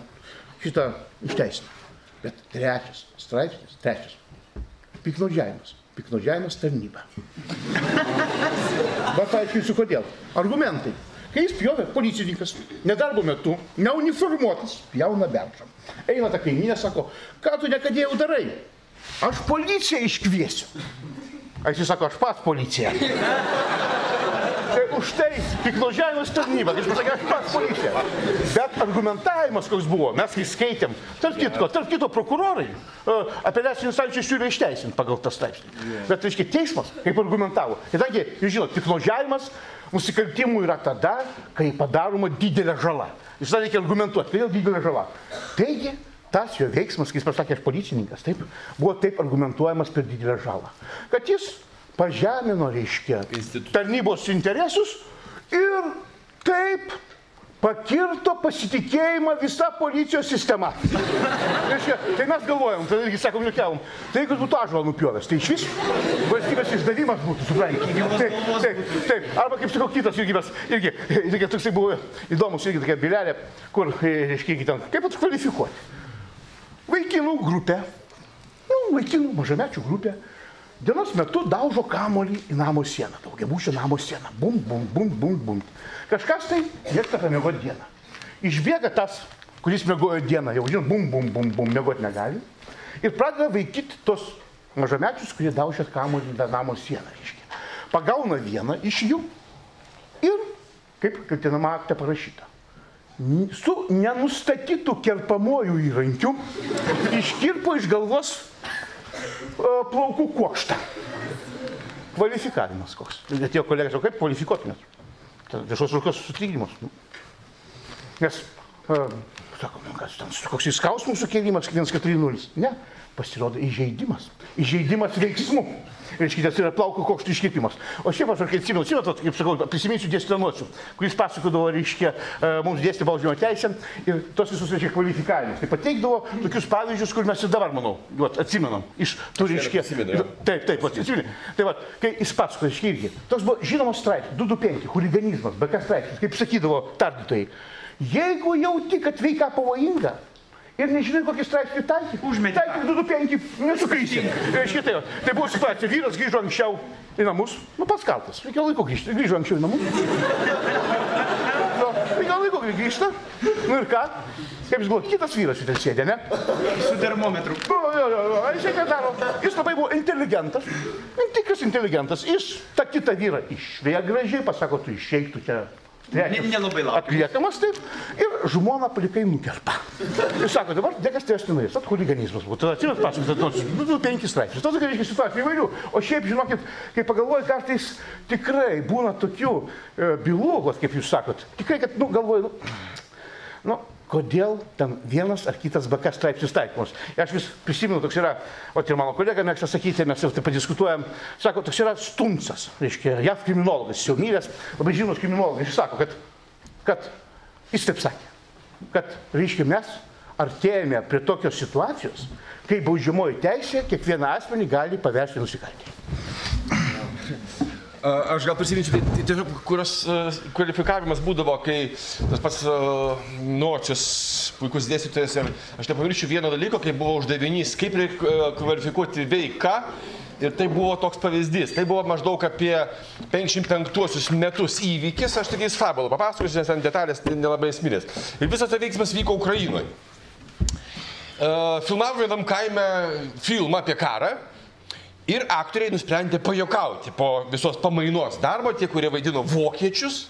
šitą išteisinę. Bet 3 straipsnis, piknaudžiavimas tarnyba. Bet aiškinsiu kodėl. Argumentai. kai jis pjovė policininkas, nedarbo metu, neuniformuotas, pjauna beržą. Eina ta kaimynė, sako, ką tu nekadėjau darai? Aš policiją iškviesiu. A jis sako, aš pats policija. Tai už tai piktnaudžiavimas tarnyba, tai jis pasakė, aš pats policija. Bet argumentavimas koks buvo, mes kai skaitėm, tarp kito prokurorai apeliacinį instancijų siūlė išteisinti pagal tą straipsnį. Bet, reiškia, teismas kaip argumentavo. Kadangi, jūs žinot, piktnaudžiavimas nusikaltimų yra tada, kai padaroma didelė žala. Jūs tada reikia argumentuoti, kodėl didelė žala. Taigi, tas jo veiksmas, kai jis pasakė, aš policininkas, taip, buvo taip argumentuojamas per didelę žalą. Kad jis pažemino, reiškia, tarnybos interesus ir taip pakirto pasitikėjimą visą policijos sistemą. Reiškia, tai mes galvojom, tai irgi sakom, liukiavom, tai jeigu būtų ąžuolą nupjovęs, tai iš vis valstybės išdavimas būtų, suprantate. Taip, arba kaip sakau, kitas irgi toksai buvo įdomus, irgi tokia bylelė, kur, reiškia, ten, kaip atkvalifikuoti. Vaikinų grupė, vaikinų mažamečių grupė, dienos metu daužo kamuolį į namo sieną, daugiabučio namo sieną. Bum, bum, bum, bum, bum. Kažkas tai mėgsta pamiegoti dieną. Išbėga tas, kuris miegojo dieną, jau žinot, bum, bum, bum, bum, miegoti negali. Ir pradeda vaikyti tos mažamečius, kurie daužė kamuolį į namo sieną. Reiškia. Pagauna vieną iš jų ir, kaip kaltinama akte parašyta, su nenustatytų kerpamuoju įrankiu iškirpo iš galvos plaukų kuokštą. Kvalifikavimas koks. Atėjo kolegas, o kaip kvalifikuotumės? Viešos rūkos sutrikdymas. Nes, sakom, koks įskausmų sukėlimas, 140. Ne, pasirodo įžeidimas. Įžeidimas veiksmų. Reiškia, tas yra plaukų kuokštų iškirpimas. O šiaip aš, kai atsimenu, kaip sakau, prisiminsiu dėstytoją Nocių, kuris pasakodavo, reiškia, mums dėstė baudžiamą teisę ir tos visus, reiškia, kvalifikavimus. Tai pateikdavo tokius pavyzdžius, kur mes ir dabar, manau, atsimenam. Iš tų, reiškia, taip, atsimenu. Tai va, kai jis pasakoja, reiškia, irgi. Toks buvo žinomas straipsnis, 225, huliganizmas, BK straipsnis, kaip sakydavo tardytojai. Jeigu jauti, kad veika pavojinga, ir nežinai, kokį straipsnį taikyti. Taikyti 225, nesukrysi. Tai buvo situacija, vyras grįžo anksčiau į namus, pats kaltas, reikia laiko grįžti, grįžo anksčiau į namus. Reikia laiko grįžta, ir ką? Kaip jis buvo, kitas vyras šitą sėdė, ne? Su termometru. Jis ką daro? Jis labai buvo inteligentas, tikras inteligentas. Jis tą kitą vyrą išvėja gražiai, pasako, tu išeik, tu čia... Nelabai laukia. Atliekamas taip ir žmona palikai nukerpa. Jis sako, dabar dėkas testinais, huliganizmas buvo. Tada atsimet pasakoti, 5 straipsnius. Tada reiškia situacijų įvairių. O šiaip, žinokit, kai pagalvoju, kartais tikrai būna tokių bylų, kaip jūs sakot. Tikrai, kad, galvoju, kodėl ten vienas ar kitas BK straipsnis taikomas. Aš vis prisimenu, toks yra, o ir mano kolega mėgsta sakyti, mes jau taip padiskutuojam, sako, toks yra Stuncas, reiškia, JAV kriminologas, jis jau mylęs, labai žinomas kriminologas, jis sako, kad jis taip sakė, kad, reiškia, mes artėjame prie tokios situacijos, kai baudžiamoji teisė kiekvieną asmenį gali paversti nusikaltėlį. Aš gal prisiminsiu, tai tiesiog, kurios kvalifikavimas būdavo, kai tas pats Nocius, puikus dėstytojas, ir aš nepamiršiu vieno dalyko, kai buvo uždavinys, kaip reikia kvalifikuoti veiką, ir tai buvo toks pavyzdys. Tai buvo maždaug apie 55 metus įvykis, aš tik fabulą papasakosiu, nes ten detalės nelabai esminės. Ir visas tai veiksmas vyko Ukrainoje. Filmavo vienam kaime filmą apie karą. Ir aktoriai nusprendė pajuokauti po visos pamainos darbo, tie, kurie vaidino vokiečius.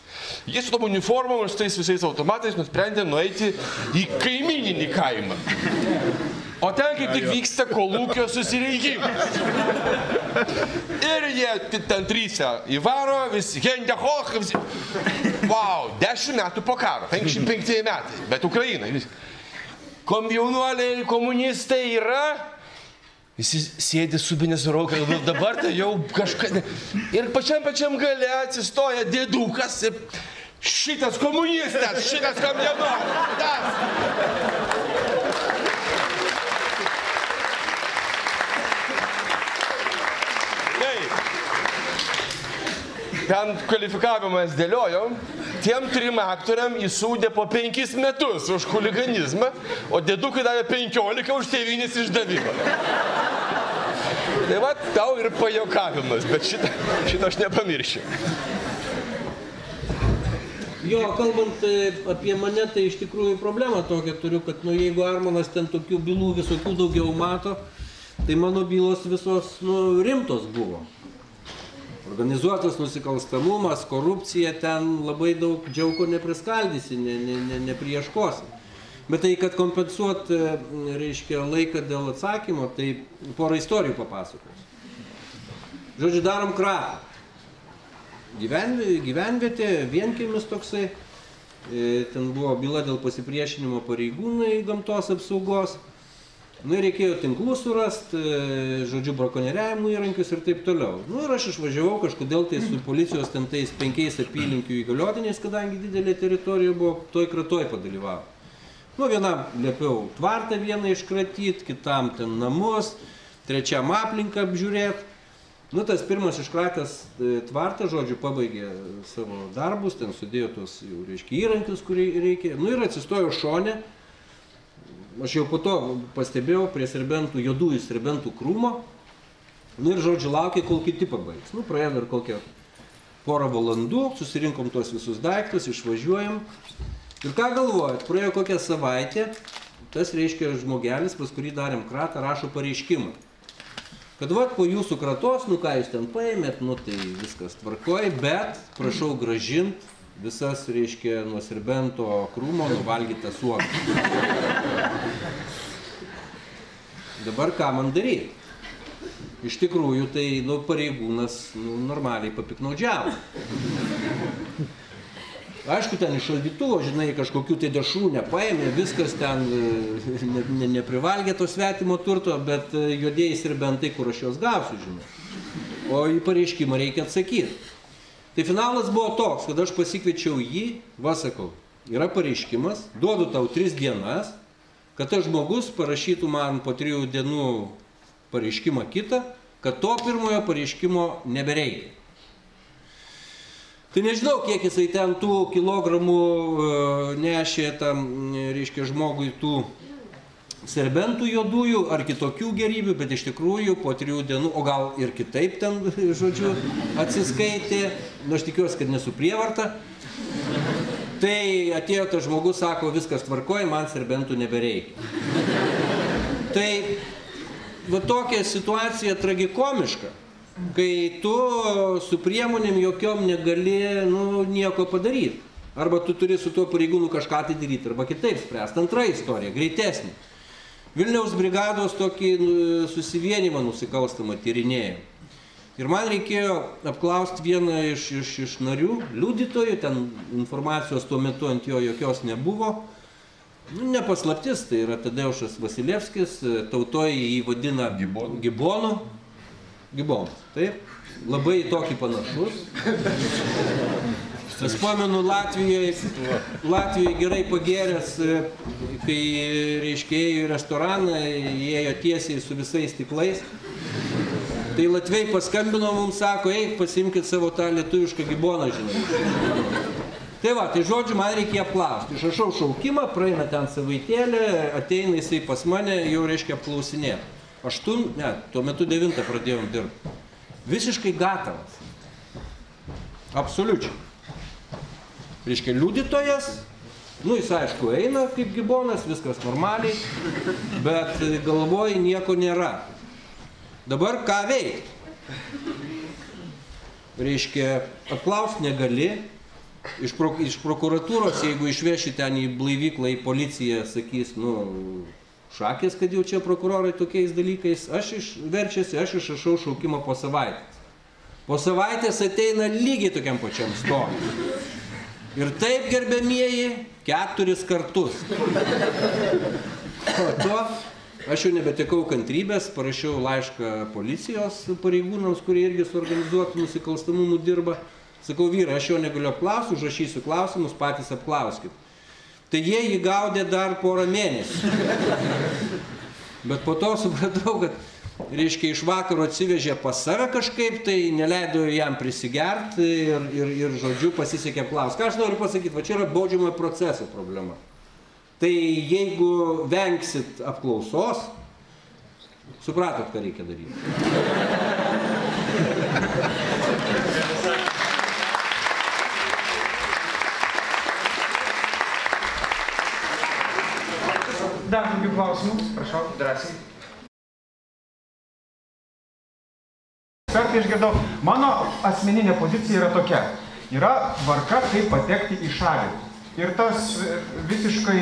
Jie su tom uniformom ir su tais visais automatais nusprendė nueiti į kaimininį kaimą. O ten kaip tik vyksta kolūkio susirinkimas. Ir jie ten trysia įvaro, visi, Hende Hoch, visi. Wow, 10 metų po karo, 55 metai, bet Ukraina. Komjaunuoliai, komunistai yra. Visi sėdi subinės raukai, dabar tai jau kažką... Ir pačiam gale atsistoja dėdukas ir šitas komunistas, šitas komjaunuolis. Ten kvalifikavimas dėliojo, tiem 3 aktoriam įsūdė po 5 metus už huliganizmą, o dėdukai davė 15 už tėvynės išdavimą. Tai va, tau ir pajuokavimas, bet šitą aš nepamiršiu. Jo, kalbant apie mane, tai iš tikrųjų problemą tokią turiu, kad jeigu Armonas ten tokių bylų visokių daugiau mato, tai mano bylos visos rimtos buvo. Organizuotas nusikalstamumas, korupcija, ten labai daug džiauko nepriskaldysi, neprieškosi. Bet tai, kad kompensuot, reiškia, laiką dėl atsakymo, tai porą istorijų papasakos. Žodžiu, darom kratą. Gyvenvietė, vienkiemis toksai, ten buvo byla dėl pasipriešinimo pareigūnai gamtos apsaugos, ir reikėjo tinklų surast, žodžiu, brakonieriavimo įrankius ir taip toliau. Ir aš išvažiavau kažkodėl tai su policijos ten tais 5 apylinkių įgaliotiniais, kadangi didelė teritorija buvo, toj kratoj padalyvavo. Vienam liepiau tvartą vieną iškratyt, kitam ten namus, trečiam aplinką apžiūrėt. Tas pirmas iškratęs tvartą, žodžiu, pabaigė savo darbus, ten sudėjo tos, reiškia, įrankius, kurį reikia. Ir atsistojo šone. Aš jau po to pastebėjau prie serbentų, juodųjų serbentų krūmo. Ir, žodžiu, laukė, kol kiti pabaigs. Praėjo dar kokią porą valandų, susirinkom tuos visus daiktus, išvažiuojam. Ir ką galvojat, praėjo kokią savaitę, tas, reiškia, žmogelis, pas kurį darėm kratą, rašo pareiškimą. Kad po jūsų kratos, ką jūs ten paėmėt, tai viskas tvarkoj, bet prašau grąžint visas, reiškia, nuo serbento krūmo nuvalgytas uogas. Dabar ką man daryti? Iš tikrųjų, tai pareigūnas normaliai papiknaudžiavo. Aišku, ten iš šaldytuvo, žinai, kažkokių tai dešrų nepaėmė, viskas ten neprivalgė to svetimo turto, bet juodieji serbentai, kur aš juos gausiu, žinai. O į pareiškimą reikia atsakyti. Tai finalas buvo toks, kad aš pasikviečiau jį, sakau, yra pareiškimas, duodu tau 3 dienas, kad tas žmogus parašytų man po 3 dienų pareiškimą kitą, kad to pirmojo pareiškimo nebereikia. Tai nežinau, kiek jisai ten tų kilogramų nešė tam, reiškia, žmogui tų serbentų juodųjų ar kitokių gerybių, bet iš tikrųjų po 3 dienų, o gal ir kitaip ten, žodžiu, atsiskaitė, aš tikiuosi, kad nesu prievarta. Tai atėjo tas žmogus, sako, viskas tvarkoja, man serbentų nebereikia. Tai va tokia situacija tragikomiška. Kai tu su priemonėm jokiom negali nieko padaryti. Arba tu turi su tuo pareigūnu kažką tai daryti, arba kitaip spręsti. Antra istorija, greitesnė. Vilniaus brigados tokį susivienimą nusikalstamą tyrinėjo. Ir man reikėjo apklausti vieną iš narių, liudytojų, ten informacijos tuo metu ant jo jokios nebuvo. Nepaslaptis, tai yra Tadeušas Vasilevskis, tautoje jį vadina Gibonu. Gibonas, taip, labai tokį panašus. Aš pamenu Latvijoje gerai pagėręs, kai, reiškia, ėjo į restoraną, ėjo tiesiai su visais stiklais. Tai latviai paskambino mums, sako, eik, pasiimkit savo tą lietuvišką giboną, žinai. Tai va, tai žodžiu, man reikia apklausti. Išrašau šaukimą, praeina ten savaitėlę, ateina jisai pas mane, jau reiškia apklausinėti. Tuo metu 9 pradėjom dirbti. Visiškai gatavas. Absoliučiai. Reiškia, liudytojas, jis aišku eina kaip gibonas, viskas normaliai, bet galvoje nieko nėra. Dabar ką veikti? Reiškia, apklausti negali. Iš prokuratūros, jeigu išveši ten į blaivyklą, į policiją, sakys, šakės, kad jau čia prokurorai tokiais dalykais, aš išrašau šaukimą po savaitės. Po savaitės ateina lygiai tokiam pačiam stovi. Ir taip, gerbiamieji, 4 kartus. Po to aš jau nebetekau kantrybės, parašiau laišką policijos pareigūnams, kurie irgi su organizuotų nusikalstamumų dirba. Sakau, vyrai, aš jo negaliu apklausti, užrašysiu klausimus, patys apklauskit. Tai jie jį gaudė dar porą mėnesių. Bet po to supratau, kad, reiškia, iš vakaro atsivežė pas save kažkaip, tai neleido jam prisigerti ir žodžiu, pasisekė apklausti. Ką aš noriu pasakyti, va čia yra baudžiamojo proceso problema. Tai jeigu vengsit apklausos, supratot, ką reikia daryti. klausimus, prašau, drąsiai. Kartą išgirdau, mano asmeninė pozicija yra tokia. Yra tvarka, kaip patekti į šalį. Ir tas visiškai,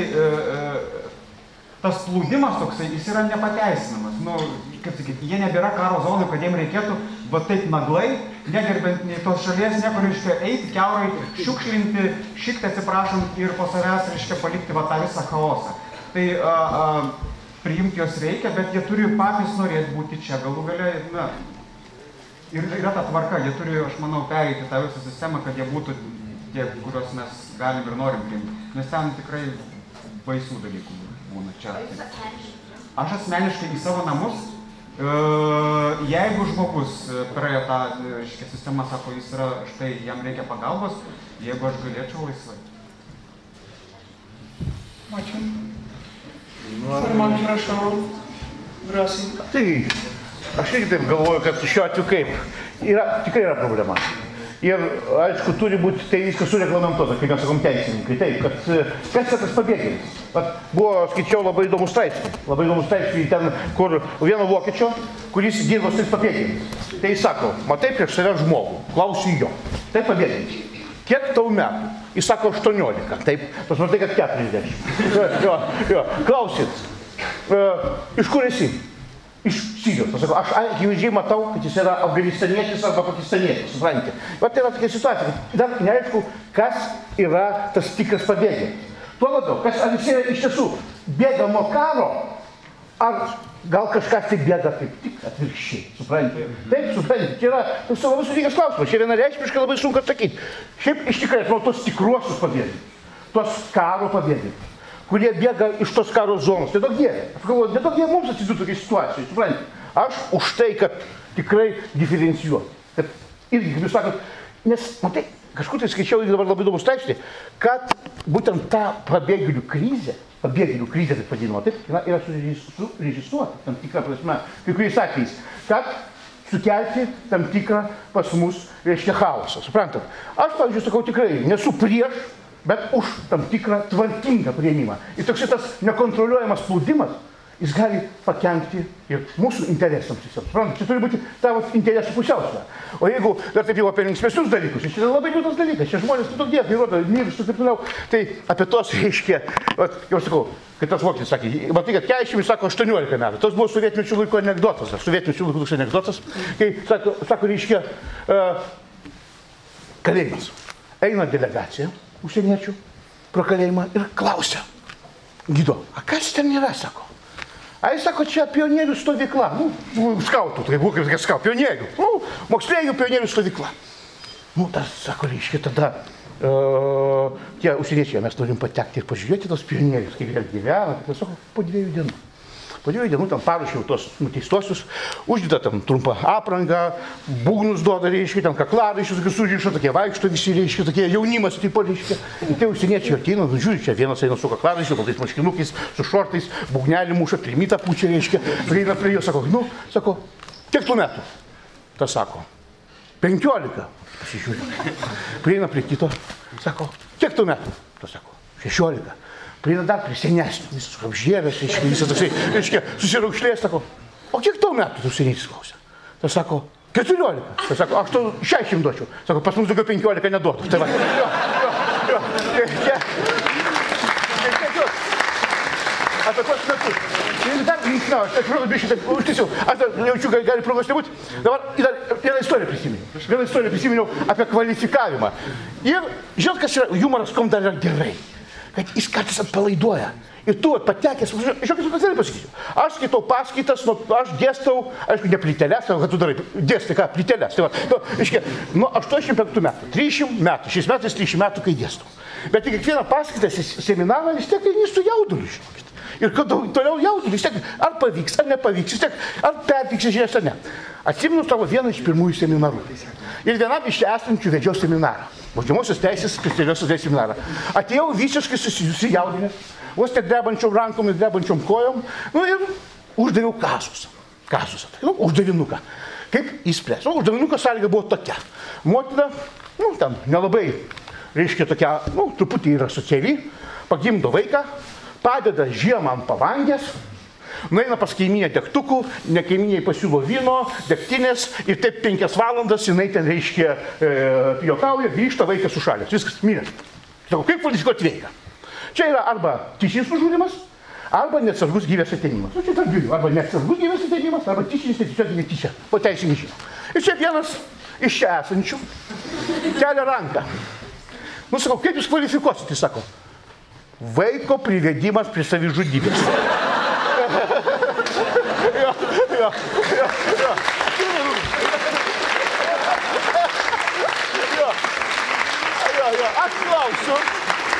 tas plūdimas toksai, jis yra nepateisinamas. Nu, kaip sakyti, jie nebėra karo zonų, kad jiems reikėtų va taip naglai, negerbent nei tos šalies, niekur, reiškia, eiti, kiaurai, šiukšlinti, šiktą atsiprašant ir po savęs, reiškia, palikti va tą visą chaosą. Tai priimti jos reikia, bet jie turi patys norėti būti čia, galų gale, na, ir yra ta tvarka, jie turi, aš manau, pereiti tą visą sistemą, kad jie būtų tie, kuriuos mes galim ir norim priimti. Nes ten tikrai baisų dalykų būna čia. Aš asmeniškai į savo namus, jeigu žmogus praėjo tą sistemą, sako, jis yra, štai, jam reikia pagalbos, jeigu aš galėčiau laisvai. Ačiū. Ar man prašau, drąsiai? Tai, aš irgi taip galvoju, kad šiuo atveju kaip, tikrai yra problema. Ir, aišku, turi būti, tai viskas sureglamentuota, kaip mes sakom, teisininkai. Taip, kad kas yra tas pabėgėlis? Buvo, skaičiau, labai įdomų straipsnį ten, kur vieno vokiečio, kuris dirbo su tais pabėgėlis. Tai jis sako, matai prieš save žmogų, klausi jo. Tai pabėgėlis. Kiek tau metų? Jis sako 18. Taip, tas matai, kad 40. Jo, klausit, iš kur esi? Iš Sirijos. Aš sakau, aš akivaizdžiai matau, kad jis yra afganistanietis arba pakistanietis, suprantate. Va tai yra tokia situacija, kad dar neaišku, kas yra tas tikras pabėgėlis. Tuo labiau, ar jis yra iš tiesų bėga nuo karo, ar gal kažkas tai bėga kaip tik atvirkščiai, suprantate. Taip, suprantate, čia yra labai sudėtingas klausimas, čia vienareikšmiškai labai sunku atsakyti. Šiaip iš tikrųjų, nuo tos tikruosius pabėgėlius, tos karo pabėgėlius, kurie bėga iš tos karo zonos. Nedaug jie mums atsidūrė tokia situacija, suprantate. Aš už tai, kad tikrai diferencijuoti. Kad irgi, kaip jūs sakot, nes, matai, kažkur tai skaičiau dabar labai įdomus straipsnį, kad būtent ta pabėgėlių krizė, taip vadinama, taip, yra surežisuota, tam tikrą prasme, kai kuriais atvejais, kad sukelti tam tikrą pas mus, reiškia, chaosą, suprantat. Aš, pavyzdžiui, sakau, tikrai nesu prieš, bet už tam tikrą tvarkingą priėmimą. Ir toks šitas nekontroliuojamas spaudimas, jis gali pakenkti ir mūsų interesams visiems. Suprantat, čia turi būti tavo interesų pusiausvyrą. O jeigu dar taip jau apie linksmesnius dalykus, čia yra labai liūdnas dalykas, čia žmonės daug dievai, įrodo, miršta ir taip toliau. Tai apie tos, reiškia, jau sakau, kai tas vokietis sakė, matai, kad 40, sako 18 metų. Tas buvo sovietmečių laikų anekdotas, kai, sako, reiškia, kalėjimas. Eina delegacija užsieniečių pro kalėjimą ir klausia gido, a kas ten yra, sako. A jis sako, čia pionierių stovykla, skautų, tai buvo kaip skautų, pionierių, moksleivių pionierių stovykla. Tas, sako, reiškia, tada tie užsieniečiai, mes norim patekti ir pažiūrėti tos pionierius, kaip jie gyvena, tai sako, po 2 dienų. Po 2 dienų tam paruošiau tos nuteistosius, uždeda tam trumpą aprangą, būgnus duoda, reiškia, tam kaklaraiščius, tokius užrišo, tokie vaikšto visi, reiškia, tokie jaunimas, taip, reiškia. Ir tie užsieniečiai ateina, žiūri, čia vienas eina su kaklaraiščiu, baltais marškinukais, su šortais, būgnelį muša, trimitą pučia, reiškia, prieina prie jo, sako, kiek tų metų? Tas sako, 15, pasižiūrė. Prieina prie kito, sako, kiek tų metų? Tas sako, 16. Prieina dar prie senesnio, visas apžėręs, visas toksai, reiškia, susiraukšlės, sako, o kiek tau metų, tu senietis klausia? Tas sako, 14. Tas sako, aš tau 60 duočiau. Sako, pas mums daugiau 15 neduotų. Tai va, apie tuos metus. Ir dar linksmiau, aš žinau, užtisiu, aš jaučiu, gali progos nebūti. Dabar vieną istoriją prisiminiau apie kvalifikavimą. Ir žinot, kas yra, humoras kom dar yra gerai. Kad jis kartais atpalaiduoja. Ir tu patekęs, žiūrėkit, kas gerai pasakysiu. Aš skaitau paskaitas, aš dėstau, aišku, ne plyteles, ką tu darai, dėstai ką, plyteles. Tai va, reiškia, nuo 85 metų, 300 metų, šiais metais 300 metų, kai dėstau. Bet kiekvieną paskaitą seminarą vis tiek eini su jauduliu, žinokit. Ir kad toliau jauduliu, vis tiek, ar pavyks, ar nepavyks, vis tiek, ar pervyks žinias, ar ne. Atsimenu tavo vieną iš pirmųjų seminarų. Ir vienam iš esančių vedžiau seminarą. Baudžiamosios teisės specialiosios teisės seminarą. Atėjau visiškai susijaudinęs, vos tik drebančiom rankom ir drebančiom kojom, ir uždaviau kasusą. Uždavinuką. Kaip įspręs? Uždavinuko sąlyga buvo tokia. Motina, ten nelabai, reiškia tokia, truputį yra sociali, pagimdo vaiką, padeda žiemą ant pavangės, nueina pas kaiminę degtukų, ne kaiminiai pasiūlo vyno, degtinės ir taip 5 valandas jinai ten, reiškia, juokauja, grįžta, vaikas sušalęs. Viskas, mirė. Sakau, kaip kvalifikuoti veiką? Čia yra arba tyčinis nužudymas, arba neatsargus gyvės atėmimas. Nu, čia tarp dviejų. Arba neatsargus gyvės atėmimas, arba tyčinis, netyčia. Po teisinį žino. Ir čia vienas iš čia esančių kelia ranką. Nu, sakau, kaip jūs kvalifikuosite? Jis sako, vaiko privedimas prie savižudybės.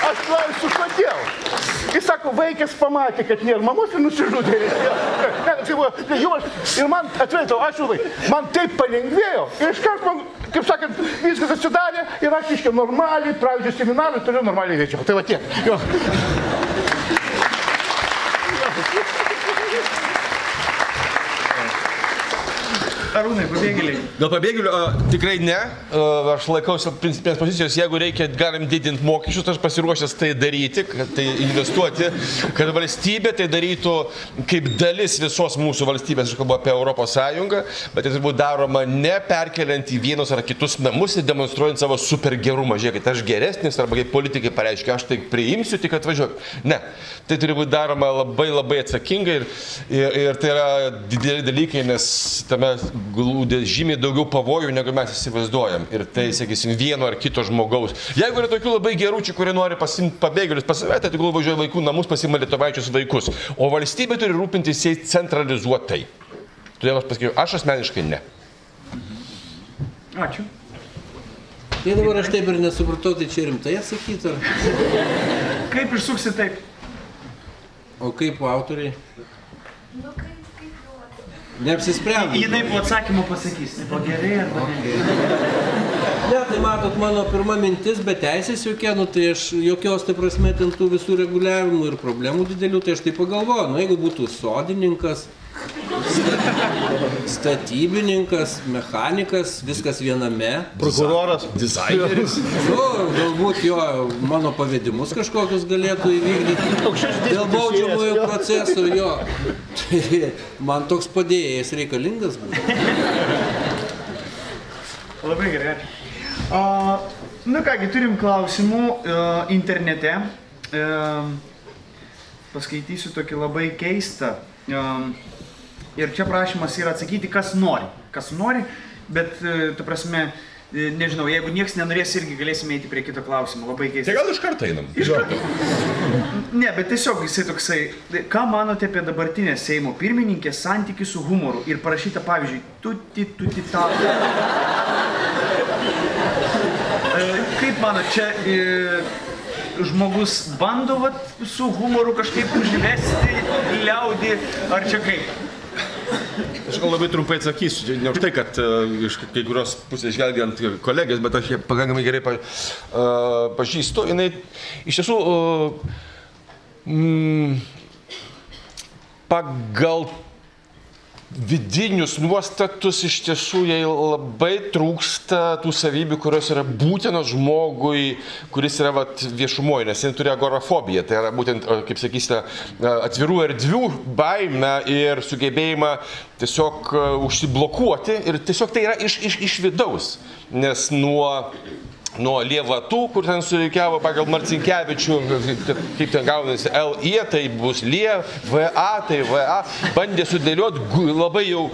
Aš klausiu, kodėl. Jis sako, vaikas pamatė, kad nėra mamos ir nusižudė. Ir man atveitau, aš jau man taip palengvėjo. Ir iškart man, kaip sakant, viskas atsidarė ir aš iškiau normaliai, pravedžiu seminarą ir toliau normaliai veičiau. Tai va tiek. Arūnai, pabėgėliai. Dėl pabėgėlių tikrai ne. Aš laikausi principinės pozicijos, jeigu reikia galim didinti mokesčius, aš pasiruošęs tai daryti, tai investuoti, kad valstybė tai darytų kaip dalis visos mūsų valstybės, aš kalbu apie Europos Sąjungą, bet tai turbūt daroma ne perkeliant į vienus ar kitus namus ir demonstruojant savo super gerumą. Žiūrėkit, aš geresnis arba kaip politikai pareiškia, aš tai priimsiu, tik atvažiuok. Ne. Tai turi būti daroma labai labai atsakingai ir tai yra dideli dalykai, nes tame glūdė žymiai daugiau pavojų, negu mes įsivaizduojam. Ir tai, sakysim, vieno ar kito žmogaus. Jeigu yra tokių labai geručių, kurie nori pasimti pabėgėlius pas save, tai tegul važiuoja vaikų namus, pasima lietuvaičius vaikus. O valstybė turi rūpintis jais centralizuotai. Todėl aš pasakyčiau, aš asmeniškai ne. Ačiū. Tai dabar aš taip ir nesupratau, tai čia rimtai atsakyti, ar? Kaip išsuksi taip? O kaip autoriai? Neapsisprendai. Jinai po atsakymo pasakys, po gerai arba Ne, tai matot, mano pirma mintis, bet teisės jokia, nu tai aš jokios, tai prasme, ten tų visų reguliavimų ir problemų didelių, tai aš tai pagalvoju, nu jeigu būtų sodininkas, statybininkas, mechanikas, viskas viename. Prokuroras, dizaineris. Nu, galbūt jo mano pavedimus kažkokius galėtų įvykdyti. Dėl baudžiamojo proceso, jo. Tai man toks padėjėjas reikalingas būtų. Labai gerai, ačiū. Nu kągi, turim klausimų internete. Paskaitysiu tokį labai keistą. Ir čia prašymas yra atsakyti, kas nori. Kas nori, bet, tu prasme, nežinau, jeigu nieks nenorės, irgi galėsime eiti prie kito klausimo. Labai keista. Tai gal iš karto einam? Iš karto. Ne, bet tiesiog jisai toksai, ką manote apie dabartinę Seimo pirmininkės santykį su humoru? Ir parašyta, pavyzdžiui, tuti ta. Kaip mano, čia žmogus bando su humoru kažkaip užvesti liaudį, ar čia kaip? Aš gal labai trumpai atsakysiu, ne už tai, kad iš kai kurios pusės žvelgiant kolegės, bet aš ją pakankamai gerai pažįstu. Jinai iš tiesų pagal vidinius nuostatus iš tiesų jai labai trūksta tų savybių, kurios yra būtinos žmogui, kuris yra viešumoje, nes jis turi agorafobiją, tai yra būtent, kaip sakysite, atvirų erdvių baimę ir sugebėjimą tiesiog užsiblokuoti ir tiesiog tai yra iš vidaus, nes nuo Lievatų, kur ten sureikiavo pagal Marcinkevičių, kaip ten gaunasi LI, tai bus Lie, VA, tai VA, bandė sudėlioti labai jau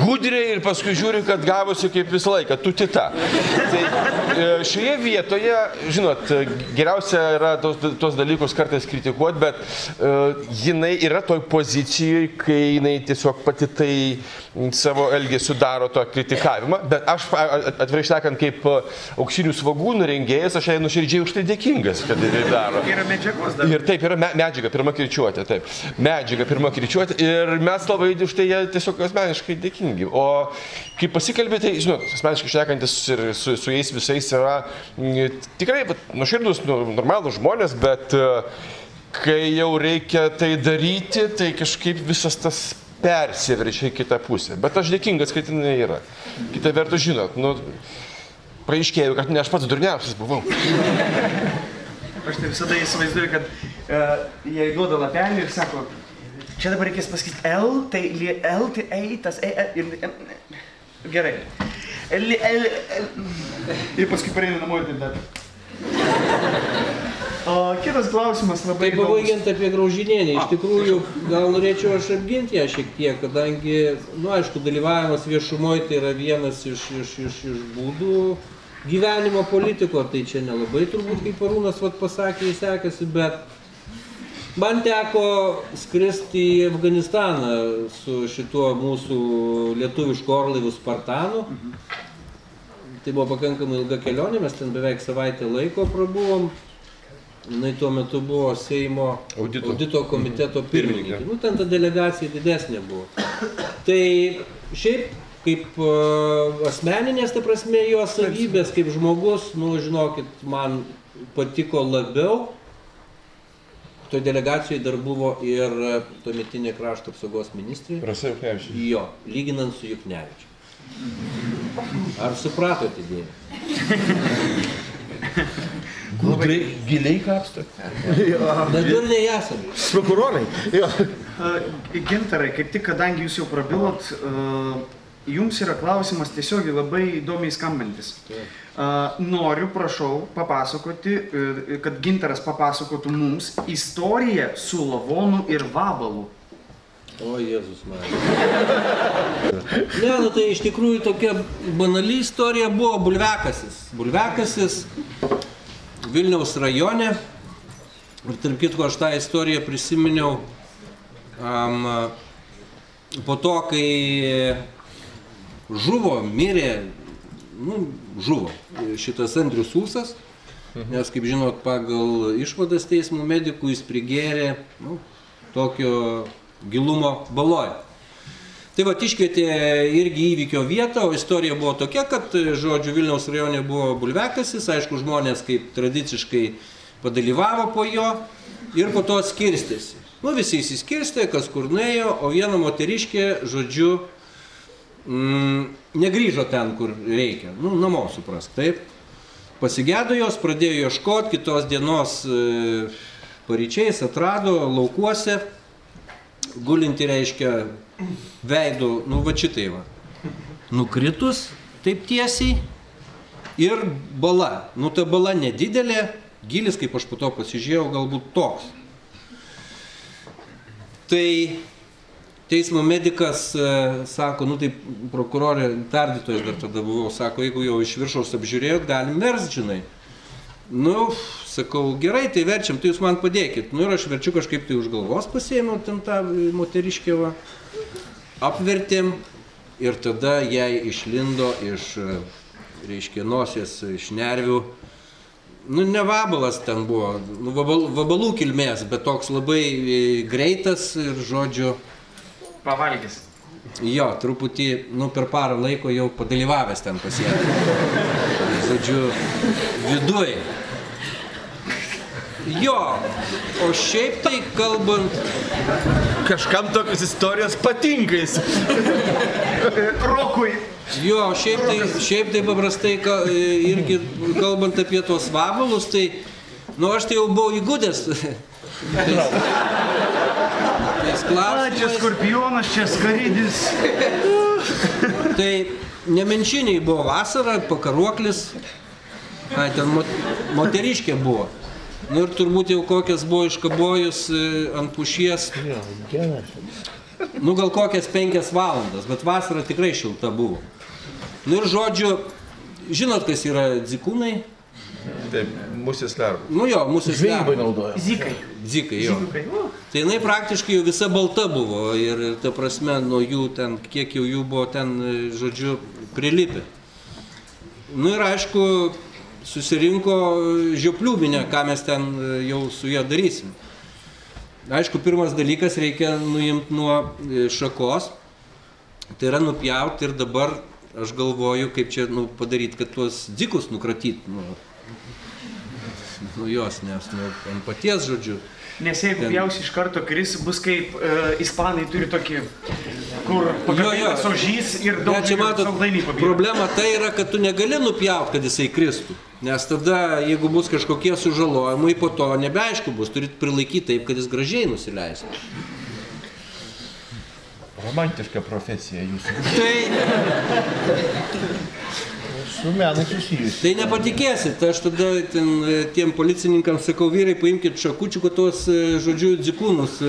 gudriai ir paskui žiūri, kad gavosi kaip visą laiką, tutita. Tai šioje vietoje, žinot, geriausia yra tos dalykus kartais kritikuoti, bet jinai yra toj pozicijoje, kai jinai tiesiog pati tai savo elgesiu daro to kritikavimą, bet aš, atvirai šnekant, kaip auksinių svogūnų rengėjas, aš jai nuoširdžiai už tai dėkingas, kad tai daro. Yra medžiagos dar. Ir taip, yra medžiaga, pirma kirčiuotė, taip. Medžiaga, pirma kirčiuotė ir mes labai už tai tiesiog asmeniškai dėkingi. O kai pasikalbė, tai, žinot, asmeniškai šnekantis ir su jais visais yra tikrai nuoširdus, normalūs žmonės, bet kai jau reikia tai daryti, tai kažkaip visas tas persiverčia į kitą pusę. Bet aš dėkingas, kad jinai yra. Kita vertus, žinot, praaiškėjau, kad ne aš pats durniausias buvau. Aš tai visada įsivaizduoju, kad jai duoda lapelį ir sako, Čia dabar reikės pasakyti L, tai L, tai E, tas E, gerai. L. Ir paskui pareina namo ir taip dar. Kitas klausimas labai įdomus. Pabaigiant apie Graužinienę, iš tikrųjų, gal norėčiau aš apginti ją šiek tiek, kadangi, aišku, dalyvavimas viešumoje tai yra vienas iš būdų gyvenimo politiko, tai čia nelabai turbūt, kaip Arūnas pasakė, sekasi, bet man teko skristi į Afganistaną su šituo mūsų lietuvišku orlaiviu Spartanu. Tai buvo pakankamai ilga kelionė, mes ten beveik savaitę laiko prabuvom. Jis tuo metu buvo Seimo audito komiteto pirmininkė. Ten ta delegacija didesnė buvo. Tai šiaip kaip asmeninės, ta prasme, jo savybės, kaip žmogus, žinokit, man patiko labiau. Toj delegacijoje dar buvo ir tuometinė krašto apsaugos ministrė. Rasa Juknevičius. Jo, lyginant su Juknevičiu. Ar supratote dėmė? Labai giliai kapsto. Bet ir neesame. Prokurorai. Gintarai, kaip tik, kadangi jūs jau prabilot, jums yra klausimas tiesiogiai labai įdomiai skambantis. Noriu, prašau, papasakoti, kad Gintaras papasakotų mums istoriją su lavonu ir vabalu. O, Jėzus man. Ne, tai iš tikrųjų tokia banali istorija buvo bulviakasis. Bulviakasis Vilniaus rajone. Ir tarp kitko, aš tą istoriją prisiminiau po to, kai mirė šitas Andrius Ūsas, nes, kaip žinot, pagal išvadas teismų medikų jis prigėrė tokio gilumo baloj. Tai va, iškvietė irgi įvykio vietą, o istorija buvo tokia, kad, žodžiu, Vilniaus rajone buvo bulviakasis, aišku, žmonės kaip tradiciškai padalyvavo po jo ir po to skirstėsi. Visi įsiskirstė, kas kur nuėjo, o viena moteriškė, žodžiu, negrįžo ten, kur reikia. Namo, suprask, taip. Pasigėdo jos, pradėjo ieškoti, kitos dienos paryčiais atrado laukuose, gulinti, reiškia, veidų, va šitai va, nukritus, taip tiesiai, ir bala. Ta bala nedidelė, gilis, kaip aš po to pasižiūrėjau, galbūt toks. Tai teismo medikas sako, tai prokurorė, tardytojas dar tada buvau, sako, jeigu jau iš viršaus apžiūrėjot, galim verst, žinai. Sakau, gerai, tai verčiam, tai jūs man padėkit. Ir aš verčiu kažkaip tai už galvos pasiėmiau ten tą moteriškę, apvertėm ir tada jai išlindo iš, reiškia, nosies šnervių. Ne vabalas ten buvo, vabalų kilmės, bet toks labai greitas ir, žodžiu, pavalgys. Jo, truputį, per parą laiko jau padalyvavęs ten pasiekė. Žodžiu, viduj. Jo, o šiaip tai kalbant... Kažkam tokios istorijos patinka jis. Rokui. Jo, šiaip tai paprastai irgi kalbant apie tos vabalus, tai, aš tai jau buvau įgudęs. Čia skorpionas, čia skaridis. Tai nemenčiniai buvo vasara, pakaruoklis, ten moteriškė buvo. Ir turbūt jau kokias buvo iškabojus ant pušies, gal kokias 5 valandas, bet vasara tikrai šilta buvo. Ir žodžiu, žinot, kas yra dzikūnai? Taip, musės lervų. Musės lervų. Zikai. Zikai, jo. Tai jinai praktiškai jau visa balta buvo ir ta prasme, nuo jų ten, kiek jau jų buvo ten, žodžiu, prilipę. Ir aišku, susirinko žiopliūbinę, ką mes ten jau su ją darysim. Aišku, pirmas dalykas reikia nuimti nuo šakos, tai yra nupjauti ir dabar aš galvoju, kaip čia padaryti, kad tuos dzikus nukratyti nuo jos, nes ant paties, žodžiu. Nes jeigu pjausi iš karto kris, bus kaip ispanai turi tokį, kur pagamintas ožys ir daug saldainių pabėga. Problema tai yra, kad tu negali nupjauti, kad jisai kristų. Nes tada, jeigu bus kažkokie sužalojimai, po to nebeaišku bus, turit prilaikyti taip, kad jis gražiai nusileistų. Romantiška profesija jūsų. Su menai susijusi. Tai nepatikėsit, aš tada tiem policininkams sakau, vyrai, paimkit šakučių, kad tos, žodžiu, dzikūnus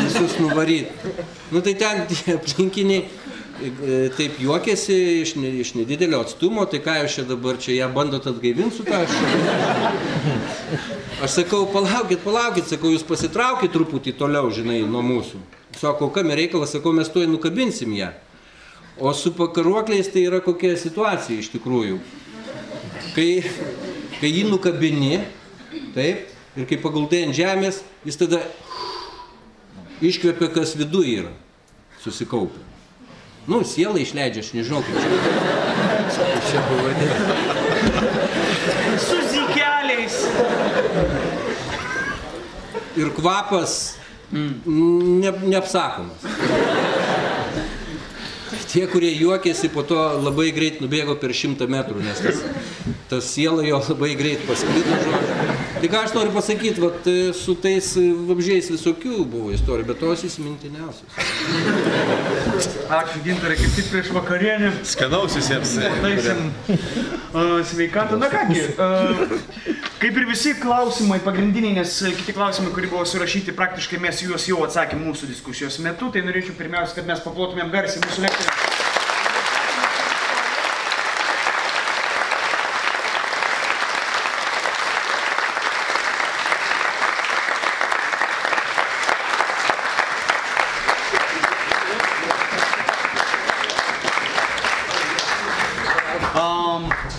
visus nuvaryt. Nu tai ten tie aplinkiniai taip juokėsi iš nedidelio atstumo, tai ką jūs čia dabar čia ją bandot atgaivinti su tą aš sakau, palaukit, sakau, jūs pasitraukit truputį toliau, žinai, nuo mūsų. Sako, kam reikalas, sakau, mes tuoj nukabinsim ją. O su pakaruokliais tai yra kokia situacija iš tikrųjų. Kai jį nukabini, taip, ir kai paguldai ant žemės, jis tada iškvepia, kas viduj yra, susikaupia. Nu, sielą išleidžia, aš nežinau, kaip čia pavadinti. Su zykeliais. Ir kvapas neapsakomas. Tie, kurie juokėsi, po to labai greit nubėgo per 100 metrų, nes tas siela jo labai greit pasklido. Tai ką aš noriu pasakyti, vat, su tais vabžiais visokių buvo istorijų, bet tos įsimintiniausios. Ačiū, Gintarai, kaip tik prieš vakarienę. Skanaus visiems. Pataisim sveikatą. Na kągi, kaip ir visi klausimai pagrindiniai, nes kiti klausimai, kurie buvo surašyti, praktiškai mes juos jau atsakėm mūsų diskusijos metu, tai norėčiau pirmiausia, kad mes paplotumėm garsiai mūsų lektorių.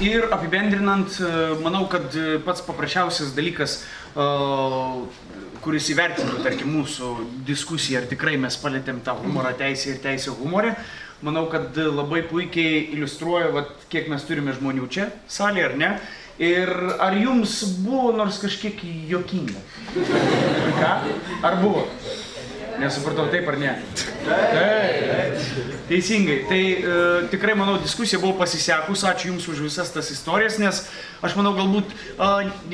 Ir apibendrinant, manau, kad pats paprasčiausias dalykas, kuris įvertintų, tarkim, mūsų diskusiją, ar tikrai mes palėtėm tą humorą teisę ir teisę humorę, manau, kad labai puikiai iliustruoja, kiek mes turime žmonių čia, salėje, ar ne? Ir ar jums buvo nors kažkiek juokinga? Ką? Ar buvo? Nesupratau, taip ar ne? Taip. Teisingai. Tai tikrai, manau, diskusija buvo pasisekus. Ačiū Jums už visas tas istorijas, nes aš manau, galbūt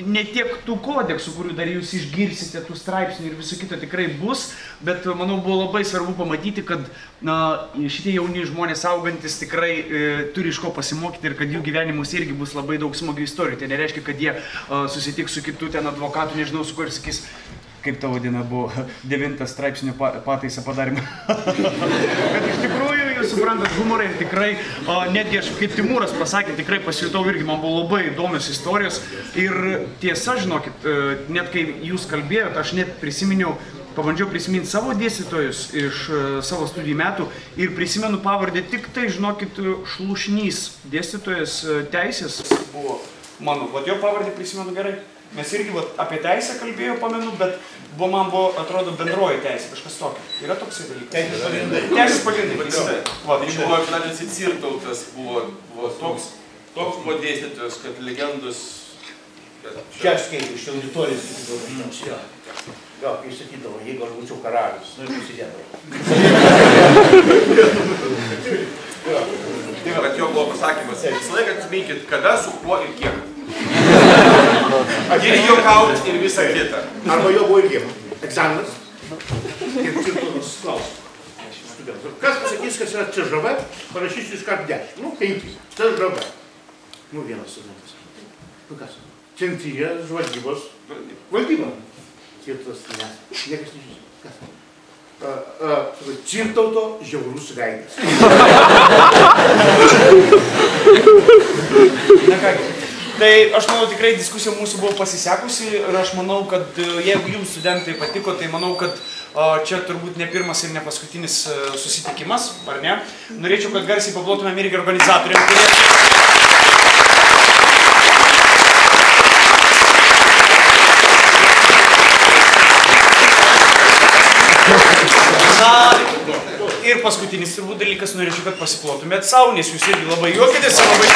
ne tiek tų kodeksų, kurių dar Jūs išgirsite, tų straipsnių ir viso kito tikrai bus, bet, manau, buvo labai svarbu pamatyti, kad šitie jauni žmonės augantis tikrai turi iš ko pasimokyti ir kad jų gyvenimus irgi bus labai daug smagių istorijų. Tai nereiškia, kad jie susitiks su kitu ten advokatu, nežinau, su kuo ir sakys, kaip ta vadina buvo 9 straipsnio pataisą padarymą. Kad iš tikrųjų, jūs suprantat humorą ir tikrai, netgi aš, kaip Timūras pasakė, tikrai pasijutau irgi, man buvo labai įdomios istorijos. Ir tiesa, žinokit, net kai jūs kalbėjot, aš net prisiminiau, pabandžiau prisiminti savo dėstytojus iš savo studijų metų ir prisimenu pavardę tik tai, žinokit, Šlušnys, dėstytojas teisės buvo mano, jo pavardę prisimenu gerai. Mes irgi apie teisę kalbėjau, pamenu, bet man buvo, atrodo, bendroji teisė, kažkas tokio. Yra toksai dalykas? Teisės pagrindai. Teisės pagrindai. Buvo Žnanis Cirtautas, buvo toks buvo dėstytojas, kad legendus... Čia aš skaičiu, iš auditorijos sakydavo. Jo, kai sakydavo, jeigu aš būčiau karalius, nu ir prisidėdavo. Tai kad jo buvo pasakymas, visą laiką atsiminkit, kada, su kuo ir kiek. Ir juokaut ir visą kitą. Arba jo buvo irgi egzaminas ir Cirtautas klausimas. Kas pasakys, kas yra CŽV, parašysiu iškart 10. Nu, 5. CŽV. Nu, vienas studentas. Nu, kas? Centrinė žvalgybos valdyba. Cirtautas, niekas nežino. Kas? Cirtauto žiaurus veidas. Na kągi. Tai aš manau, tikrai diskusija mūsų buvo pasisekusi ir aš manau, kad jeigu jums studentai patiko, tai manau, kad čia turbūt ne pirmas ir ne paskutinis susitikimas, ar ne? Norėčiau, kad garsiai paplotumėm irgi organizatoriams, kurie... Ir paskutinis turbūt dalykas, norėčiau, kad pasiplotumėt savo, nes jūs irgi labai juokitės ir labai...